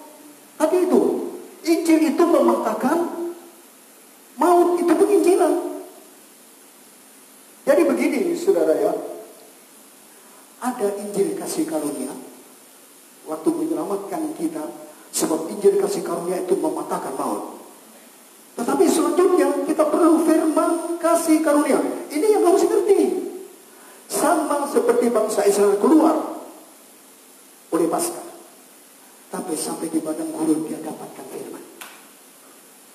tadi itu, Injil itu mematahkan maut, itu penginjilan. Jadi begini saudara ya, ada Injil kasih karunia waktu menyelamatkan kita, sebab Injil kasih karunia itu mematahkan maut. Tetapi selanjutnya kita perlu firman kasih karunia. Ini yang harus ngerti. Sama seperti bangsa Israel keluar oleh Paskah, tapi sampai di padang gurun dia dapatkan firman.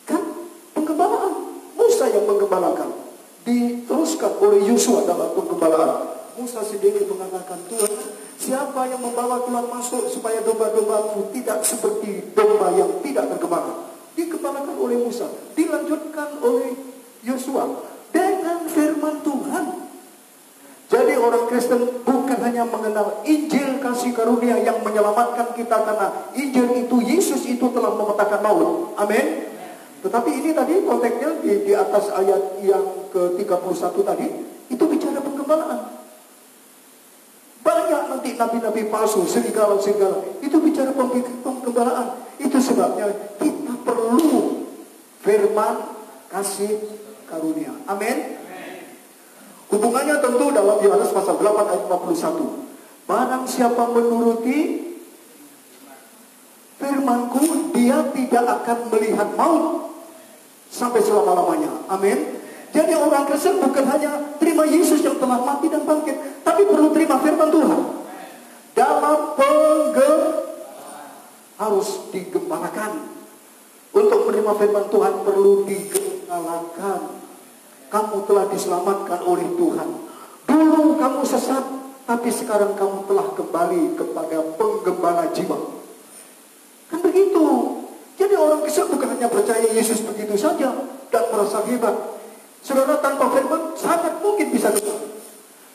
Kan penggembalaan, Musa yang menggembalakan, diteruskan oleh Yosua dalam penggembalaan. Musa sendiri mengatakan, Tuhan, siapa yang membawa keluar masuk supaya domba-dombamu tidak seperti domba yang tidak tergembala? Digembalakan oleh Musa, dilanjutkan oleh Yosua dengan firman Tuhan. Jadi orang Kristen bukan hanya mengenal Injil kasih karunia yang menyelamatkan kita, karena Injil itu, Yesus itu telah mematahkan maut. Amin. Tetapi ini tadi konteksnya di atas ayat yang ke-31 tadi, itu bicara penggembalaan. Banyak nanti nabi-nabi palsu, serigala-serigala, itu bicara penggembalaan. Itu sebabnya kita perlu firman kasih karunia. Amin. Hubungannya tentu dalam Yohanes pasal 8 ayat 41. Barang siapa menuruti firman-Ku, dia tidak akan melihat maut sampai selama-lamanya. Amin. Jadi orang Kristen bukan hanya terima Yesus yang telah mati dan bangkit, tapi perlu terima firman Tuhan. Dalam harus digembalakan. Untuk menerima firman Tuhan perlu digembalakan. Kamu telah diselamatkan oleh Tuhan. Dulu kamu sesat, tapi sekarang kamu telah kembali kepada penggembala jiwa. Kan begitu. Jadi orang Kristen bukan hanya percaya Yesus begitu saja dan merasa hebat. Saudara, tanpa firman sangat mungkin bisa kembali.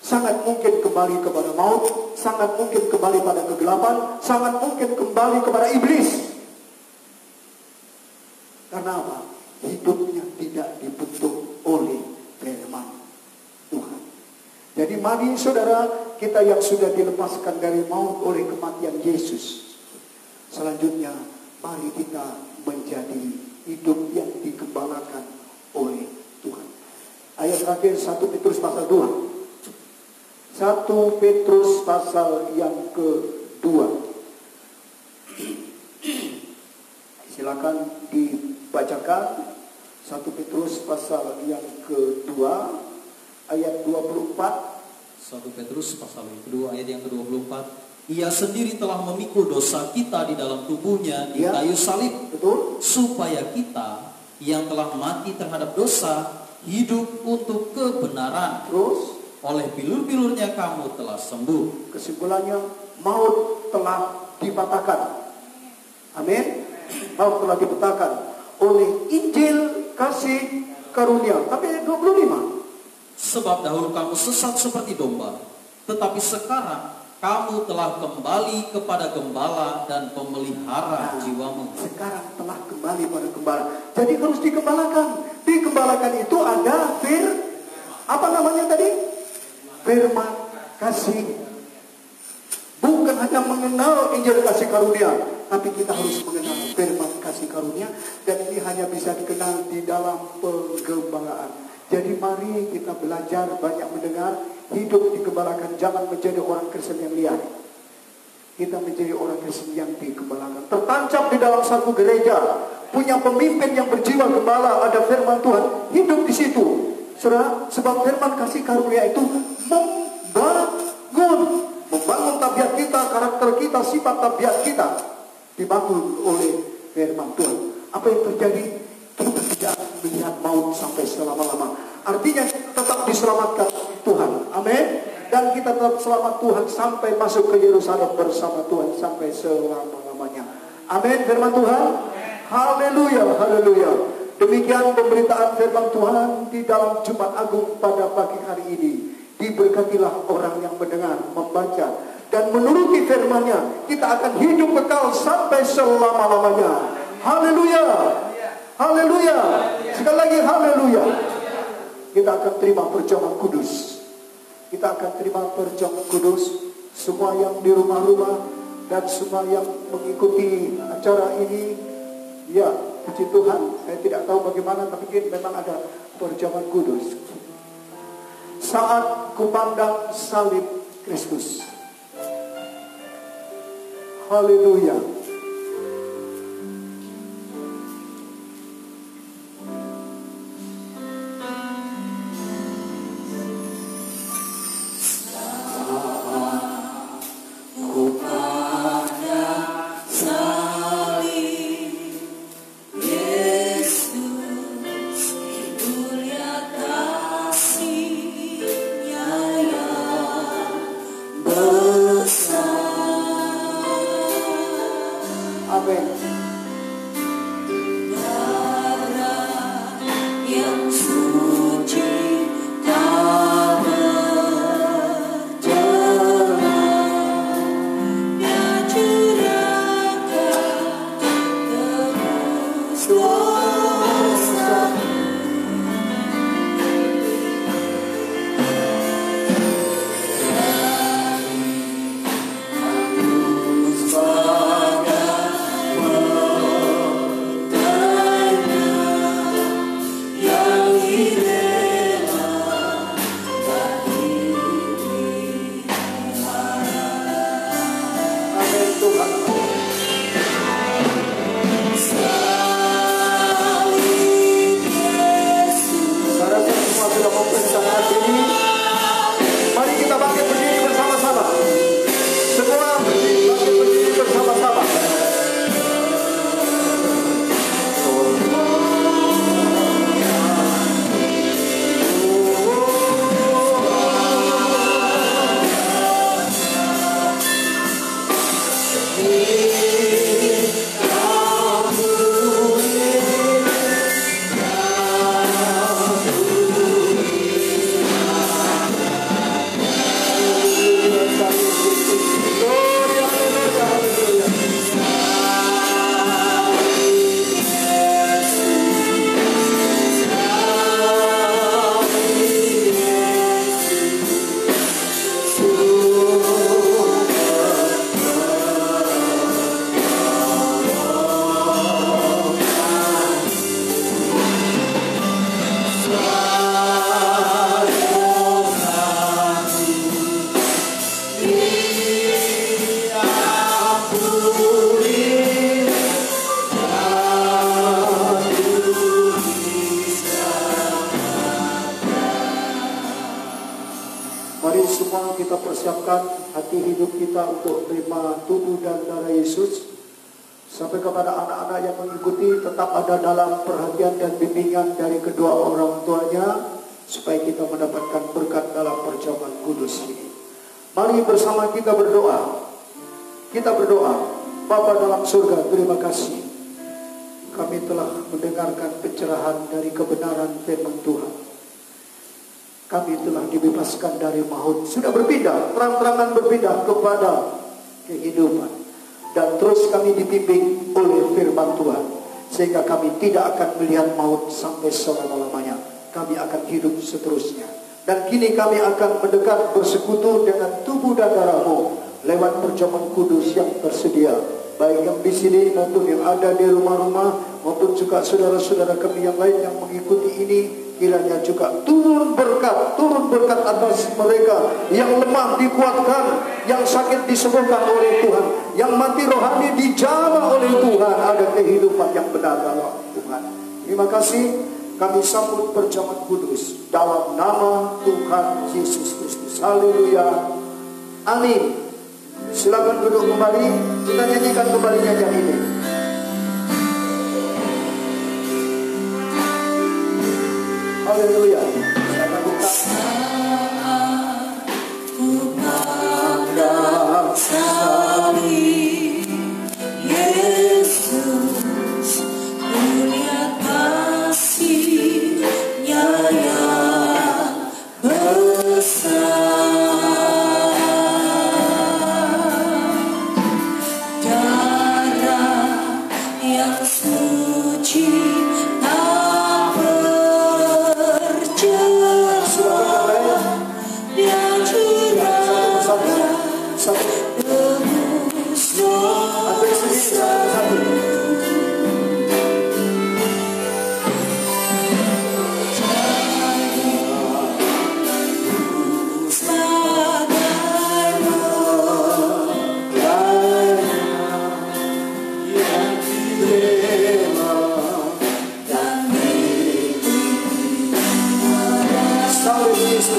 Sangat mungkin kembali kepada maut, sangat mungkin kembali pada kegelapan, sangat mungkin kembali kepada iblis. Karena apa? Hidupnya tidak dibentuk oleh firman Tuhan. Jadi mari saudara, kita yang sudah dilepaskan dari maut oleh kematian Yesus, selanjutnya mari kita menjadi hidup yang digembalakan oleh Tuhan. Ayat terakhir 1 Petrus pasal 2. 1 Petrus pasal yang ke-2. Silakan dibacakan 1 Petrus pasal yang ke-2 ayat 24. 1 Petrus pasal yang kedua ayat yang ke-24. Ia sendiri telah memikul dosa kita di dalam tubuhnya di kayu salib. Betul. Supaya kita yang telah mati terhadap dosa hidup untuk kebenaran. Terus oleh bilur-bilurnya kamu telah sembuh. Kesimpulannya, maut telah dipatahkan. Amin. Maut telah dipatahkan oleh Injil kasih karunia. Tapi ayat 25. Sebab dahulu kamu sesat seperti domba, tetapi sekarang kamu telah kembali kepada gembala dan pemelihara jiwamu. Sekarang telah kembali pada gembala. Jadi harus dikembalakan. Dikembalakan itu ada apa namanya tadi? Firman kasih. Bukan hanya mengenal Injil kasih karunia, tapi kita harus mengenal firman kasih karunia. Dan ini hanya bisa dikenal di dalam penggembalaan. Jadi mari kita belajar banyak mendengar, hidup digembalakan, jangan menjadi orang Kristen yang liar. Kita menjadi orang Kristen yang digembalakan. Tertancap di dalam satu gereja, punya pemimpin yang berjiwa gembala, ada firman Tuhan, hidup di situ. Saudara, sebab firman kasih karunia itu membangun tabiat kita, karakter kita, sifat tabiat kita dibangun oleh firman Tuhan. Apa yang terjadi? Kita tidak melihat maut sampai selama-lama. Artinya kita tetap diselamatkan Tuhan. Amin. Dan kita tetap selamat Tuhan sampai masuk ke Yerusalem bersama Tuhan sampai selama-lamanya. Amin. Firman Tuhan. Haleluya, haleluya. Demikian pemberitaan firman Tuhan di dalam Jumat Agung pada pagi hari ini. Diberkatilah orang yang mendengar, membaca, dan menuruti firman-Nya. Kita akan hidup kekal sampai selama-lamanya. Haleluya. Haleluya. Sekali lagi haleluya. Kita akan terima perjamuan kudus. Kita akan terima perjamuan kudus. Semua yang di rumah-rumah dan semua yang mengikuti acara ini, ya puji Tuhan. Saya tidak tahu bagaimana, tapi memang ada perjamuan kudus. Saat kumandang salib Kristus. Haleluya. persiapkan hati hidup kita untuk terima tubuh dan darah Yesus. Sampai kepada anak-anak yang mengikuti tetap ada dalam perhatian dan bimbingan dari kedua orang tuanya, supaya kita mendapatkan berkat dalam perjamuan kudus ini. Mari bersama kita berdoa. Kita berdoa. Bapa dalam surga, terima kasih. Kami telah mendengarkan pencerahan dari kebenaran firman Tuhan. kami telah dibebaskan dari maut. Sudah berpindah, terang-terangan berpindah kepada kehidupan. Dan terus kami dibimbing oleh firman Tuhan, sehingga kami tidak akan melihat maut sampai selama-lamanya. Kami akan hidup seterusnya. Dan kini kami akan mendekat bersekutu dengan tubuh dan darah-Mu lewat perjamuan kudus yang tersedia. Baik yang di sini maupun yang ada di rumah-rumah, maupun juga saudara-saudara kami yang lain yang mengikuti ini, kiranya juga turun berkat atas mereka. Yang lemah dikuatkan, yang sakit disembuhkan oleh Tuhan, yang mati rohani dijamah oleh Tuhan. Ada kehidupan yang benar dalam Tuhan. Terima kasih. Kami sambut perjamuan kudus dalam nama Tuhan Yesus Kristus. Haleluya. Amin. Silakan duduk kembali. Kita nyanyikan kembali nyanyian ini. Haleluya. Silakan buka. Yesus mulia kasih-Nya yang besar, darah yang suci tak bercelah, Dia curahkan tebus dosa.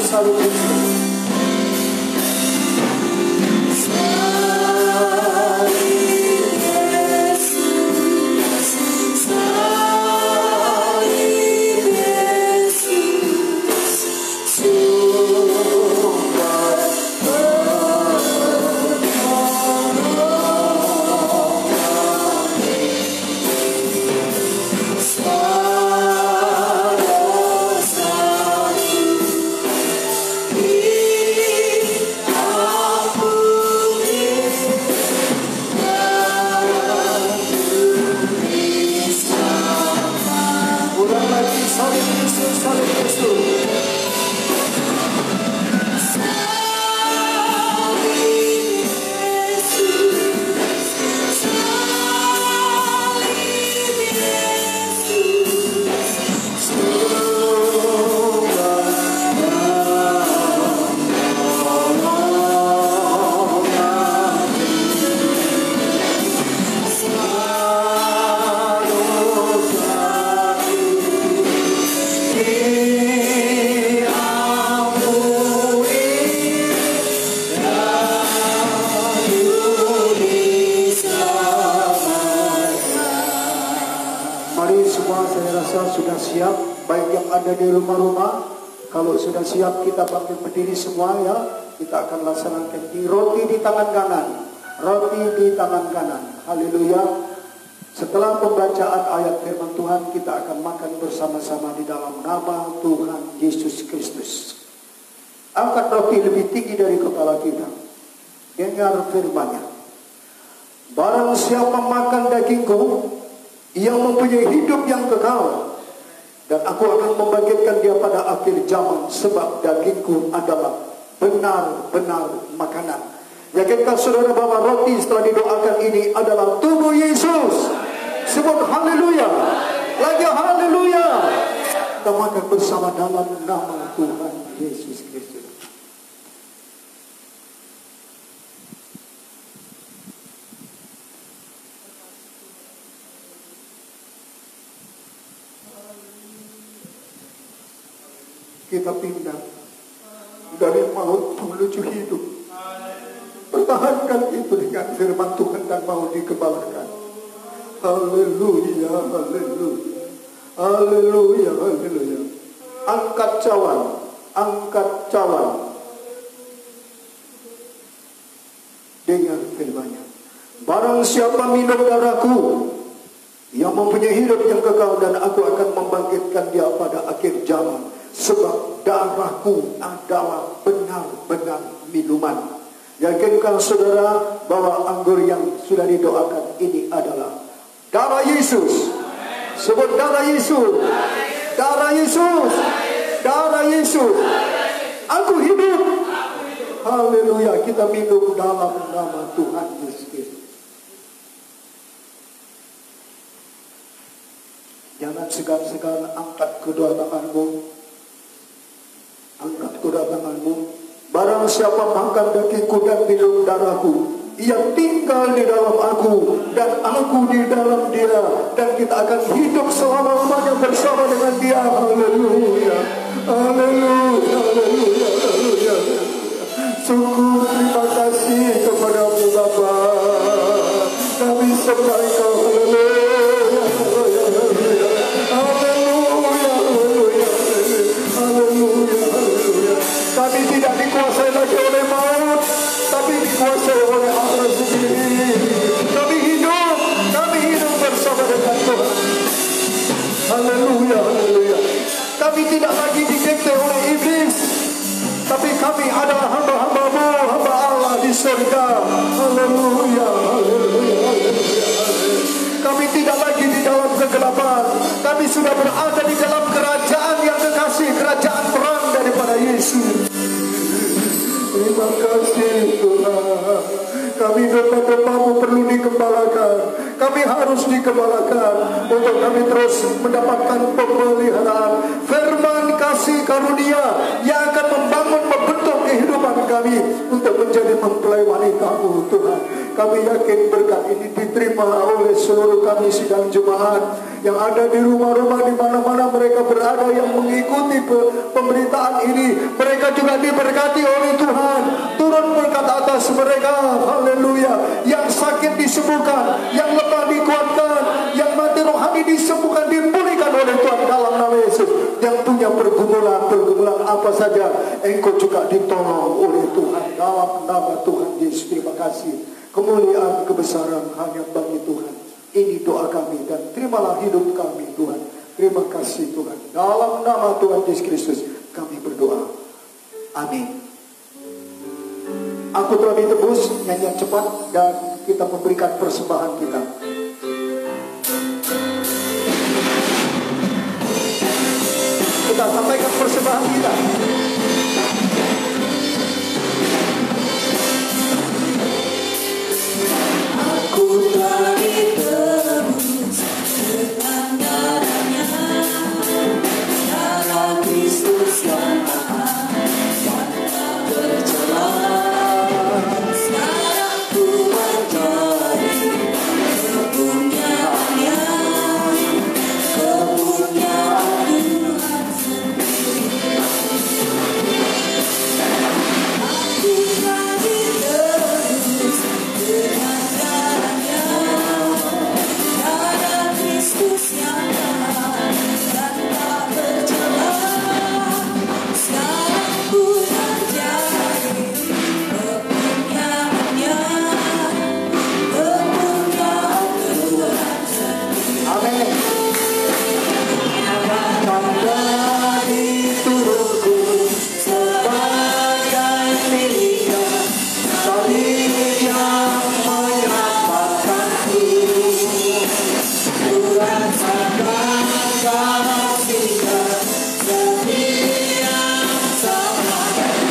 Salve Yesus. Sudah siap, baik yang ada di rumah-rumah. Kalau sudah siap, kita bangkit berdiri semua ya. Kita akan laksanakan roti di tangan kanan, roti di tangan kanan. Haleluya. Setelah pembacaan ayat firman Tuhan, kita akan makan bersama-sama di dalam nama Tuhan Yesus Kristus. Angkat roti lebih tinggi dari kepala kita. Dengar firman-Nya. Barang siapa makan dagingku, yang mempunyai hidup yang kekal, dan aku akan membangkitkan dia pada akhir zaman, sebab dagingku adalah benar-benar makanan. Yakinkah saudara bahwa roti setelah didoakan ini adalah tubuh Yesus? Sebut haleluya. Lagi haleluya. Kita makan bersama dalam nama Tuhan Yesus Kristus. Kita pindah dari maut menuju hidup. Pertahankan itu dengan firman Tuhan dan mau dikembalikan. Haleluya, haleluya, haleluya, haleluya. Angkat cawan, angkat cawan. Dengar firman-Nya. Barang siapa minum darahku, yang mempunyai hidup yang kekal, dan aku akan membangkitkan dia pada akhir zaman, sebab darahku adalah benar-benar minuman. Yakinkan saudara bahwa anggur yang sudah didoakan ini adalah darah Yesus. Sebut darah Yesus. Darah Yesus. Darah Yesus. Aku hidup. Haleluya. Kita minum dalam nama Tuhan Yesus Kristus. Jangan segan-segan angkat kedua tanganmu. Angkat kedua tanganmu. Barang siapa makan dagingku dan minum darahku, ia tinggal di dalam aku dan aku di dalam dia, dan kita akan hidup selama-lamanya bersama dengan dia. Haleluya. Haleluya. Haleluya. Haleluya. Sungguh terima kasih kepadamu Bapa. Kami sembah Engkau. Haleluya. Haleluya. Haleluya. Haleluya. Haleluya. Haleluya. Kami tidak dikuasai lagi oleh maut, tapi dikuasai oleh Allah sendiri. Kami hidup bersama dengan Tuhan. Haleluya. Haleluya. Kami tidak lagi didikte oleh iblis, tapi kami adalah hamba-hambamu, hamba Allah di surga. Haleluya. Haleluya. Haleluya. Kami tidak lagi di dalam kegelapan. Kami sudah berada di dalam kerajaan yang kekasih, kerajaan terang daripada Yesus. Terima kasih Tuhan. Kami domba-dombamu perlu dikembalakan. Kami harus dikembalakan untuk kami terus mendapatkan pemeliharaan firman kasih karunia yang akan membangun, membentuk kehidupan kami untuk menjadi mempelai wanita-Mu Tuhan. Kami yakin berkat ini diterima oleh seluruh kami sidang jemaat yang ada di rumah-rumah di mana-mana mereka berada yang mengikuti pemberitaan ini. Mereka juga diberkati oleh Tuhan. Turun berkat atas mereka. Haleluya. Yang sakit disembuhkan, yang lemah dikuatkan, yang mati rohani disembuhkan, dipulihkan oleh Tuhan dalam nama Yesus. Yang punya pergumulan apa saja, engkau juga ditolong oleh Tuhan dalam nama Tuhan Yesus. Terima kasih. Kemuliaan kebesaran hanya bagi Tuhan. Ini doa kami dan terimalah hidup kami Tuhan. Terima kasih Tuhan. Dalam nama Tuhan Yesus Kristus kami berdoa. Amin. Aku telah ditebus, nyanyian cepat dan kita memberikan persembahan kita. Kita sampaikan persembahan kita. Aku telah ditebus dengan darahnya, darah Kristus yang mahal dan tak bercela. Sekarang ku menjadi kepunyaannya, kepunyaan Tuhan sendiri. Aku telah ditebus dengan darahnya, darah Kristus yang mahal dan tak bercela. Sekarang ku menjadi kepunyaannya, kepunyaan Tuhan sendiri. Amin. Tanda di tubuhku sebagai miliknya, salib yang menyelamatkanku. Ku rasakan kasih-Nya setia sama.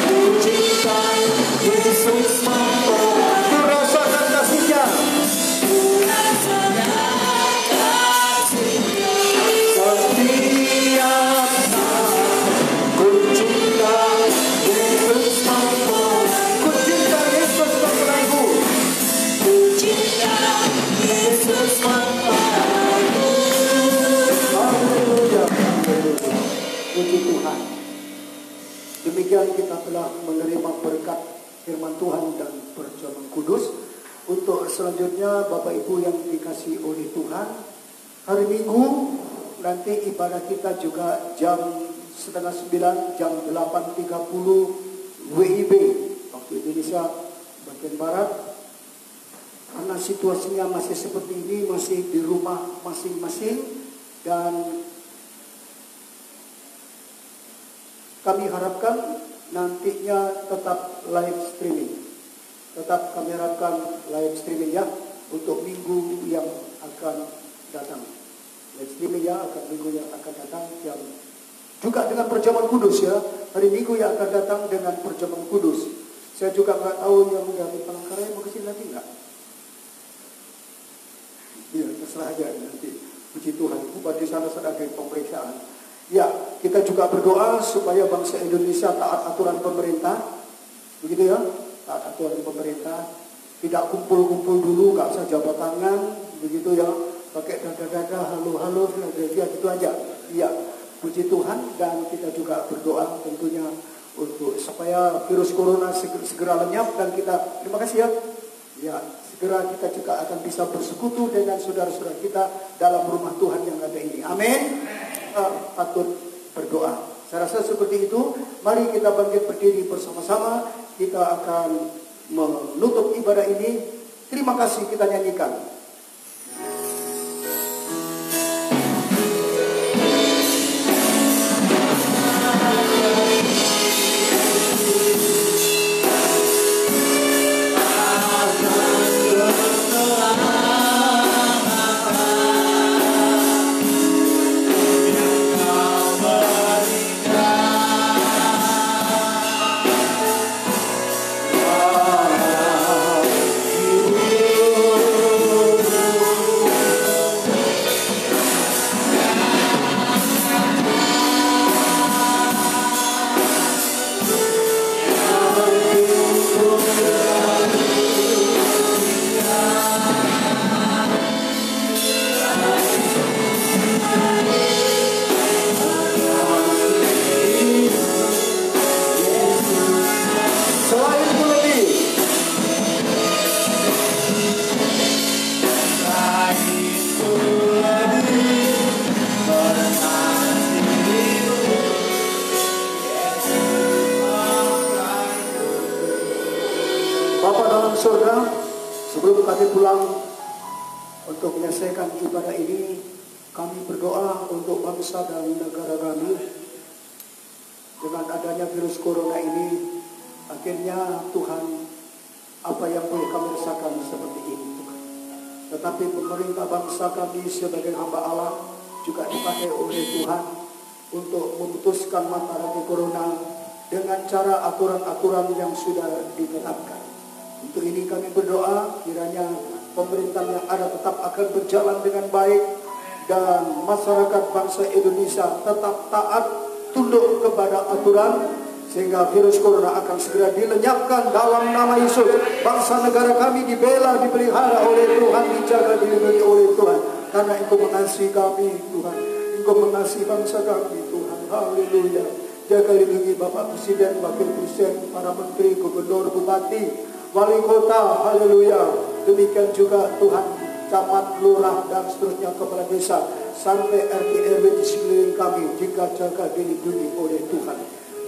Ku cintai Yesus membawa. Ku rasakan kasih-Nya. Ku rasakan kasih-Nya setiap saat. Ku cinta Yesus membawa. Ku cinta Yesus membawaku. Ku cinta Yesus membawaku. Haleluya. Puji Tuhan. Demikian kita telah menerima berkat firman Tuhan dan perjamuan kudus. Untuk selanjutnya Bapak Ibu yang dikasihi oleh Tuhan, hari Minggu nanti ibadah kita juga jam 8:30, jam 8.30 WIB waktu Indonesia bagian Barat. Karena situasinya masih seperti ini, masih di rumah masing-masing, dan kami harapkan nantinya tetap live streaming. Tetap kami harapkan live streaming ya untuk minggu yang akan datang. Live streaming ya akan minggu yang akan datang yang juga dengan perjamuan kudus ya. Hari Minggu yang akan datang dengan perjamuan kudus. Saya juga nggak tahu yang dari Palangkaraya mau kesini nanti nggak? Iya, terserah aja nanti. Puji Tuhan, buat di sana sebagai pemeriksaan. Ya, kita juga berdoa supaya bangsa Indonesia taat aturan pemerintah. Begitu ya, taat aturan pemerintah. Tidak kumpul-kumpul dulu, nggak usah jabat tangan. Begitu ya, pakai dada-dada, halo-halo, gitu aja. Iya, puji Tuhan, dan kita juga berdoa tentunya untuk supaya virus corona segera lenyap, dan kita terima kasih ya. Ya, segera kita juga akan bisa bersekutu dengan saudara-saudara kita dalam rumah Tuhan yang ada ini. Amin. Patut berdoa. Saya rasa seperti itu. Mari kita bangkit berdiri bersama-sama. Kita akan menutup ibadah ini. Terima kasih, kita nyanyikan. Bapak dalam surga, sebelum kami pulang untuk menyelesaikan ibadah ini, kami berdoa untuk bangsa dan negara kami. Dengan adanya virus corona ini, akhirnya Tuhan, apa yang boleh kami rasakan seperti ini Tuhan. Tetapi pemerintah bangsa kami sebagai hamba Allah juga dipakai oleh Tuhan untuk memutuskan mata rantai corona dengan cara aturan-aturan yang sudah ditetapkan. Untuk ini kami berdoa kiranya pemerintahan yang ada tetap akan berjalan dengan baik dan masyarakat bangsa Indonesia tetap taat, tunduk kepada aturan sehingga virus corona akan segera dilenyapkan dalam nama Yesus. Bangsa negara kami dibela, dipelihara oleh Tuhan, dijaga, dilindungi oleh Tuhan. Karena Engkau mengasihi kami Tuhan, Engkau mengasihi bangsa kami Tuhan. Haleluya. Jaga lindungi Bapak Presiden, Wakil Presiden, para Menteri, Gubernur, Bupati, Wali Kota, haleluya. Demikian juga Tuhan, camat, lurah, dan seterusnya, kepala desa, sampai RT RW di sekeliling kami, jika jaga dilindungi oleh Tuhan.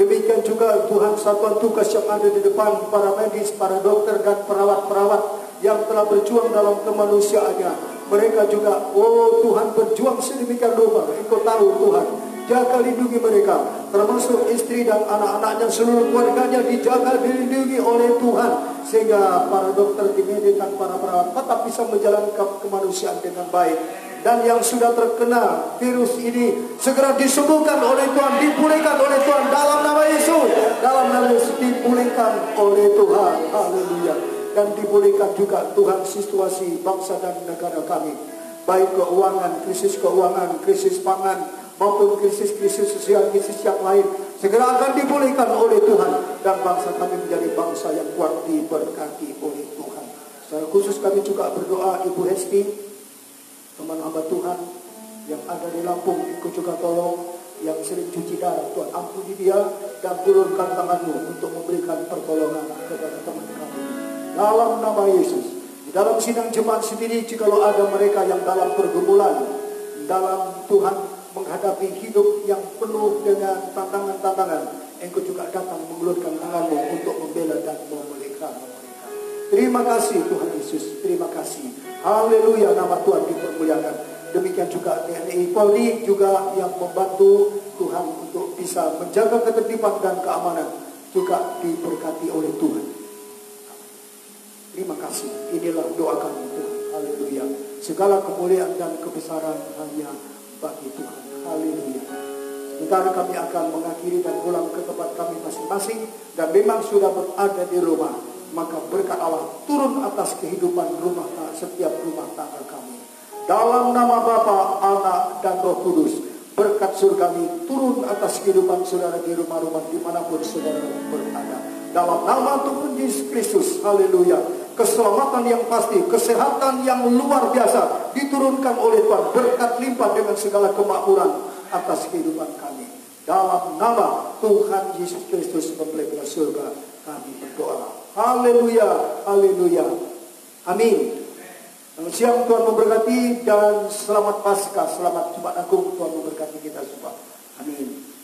Demikian juga Tuhan, satuan tugas yang ada di depan, para medis, para dokter, dan perawat-perawat yang telah berjuang dalam kemanusiaannya. Mereka juga, oh Tuhan, berjuang sedemikian rupa. Engkau tahu Tuhan, jaga lindungi mereka, termasuk istri dan anak-anaknya, seluruh keluarganya dijaga dilindungi oleh Tuhan, sehingga para dokter, tim medis, dan para perawat tetap bisa menjalankan kemanusiaan dengan baik. Dan yang sudah terkena virus ini segera disembuhkan oleh Tuhan, dipulihkan oleh Tuhan dalam nama Yesus. Dalam nama Yesus dipulihkan oleh Tuhan. Haleluya. Dan dipulihkan juga Tuhan situasi bangsa dan negara kami, baik keuangan, krisis pangan, maupun krisis-krisis sosial, krisis yang lain, segera akan dipulihkan oleh Tuhan. Dan bangsa kami menjadi bangsa yang kuat, diberkati oleh Tuhan. Secara khusus kami juga berdoa Ibu Hesti, teman hamba Tuhan yang ada di Lampung. Engkau juga tolong yang sering cuci darah, Tuhan ampuni dia dan turunkan tangan-Mu untuk memberikan pertolongan kepada teman kami dalam nama Yesus. Di dalam sidang jemaat sendiri, jikalau ada mereka yang dalam pergumulan, dalam Tuhan menghadapi hidup yang penuh dengan tantangan-tantangan, Engkau juga datang mengulurkan tangan-Mu untuk membela dan memulihkan mereka. Terima kasih Tuhan Yesus, terima kasih. Haleluya, nama Tuhan dipermuliakan. demikian juga TNI Polri juga yang membantu Tuhan untuk bisa menjaga ketertiban dan keamanan juga diberkati oleh Tuhan. Terima kasih. Inilah doa kami Tuhan. Haleluya. Segala kemuliaan dan kebesaran hanya bagi Tuhan. Haleluya. Sebentar kami akan mengakhiri dan pulang ke tempat kami masing-masing. Dan memang sudah berada di rumah. Maka berkat Allah turun atas kehidupan setiap rumah tangga kami. Dalam nama Bapa, Anak, dan Roh Kudus. Berkat surgawi turun atas kehidupan saudara di rumah-rumah dimanapun saudara berada. Dalam nama Tuhan Yesus Kristus. Haleluya. Keselamatan yang pasti, kesehatan yang luar biasa diturunkan oleh Tuhan. Berkat limpah dengan segala kemakmuran atas kehidupan kami. Dalam nama Tuhan Yesus Kristus Pemilik surga kami berdoa. Haleluya, haleluya, amin. Selamat siang, Tuhan memberkati, dan selamat Paskah, selamat Jumat Agung, Tuhan memberkati kita semua. Amin.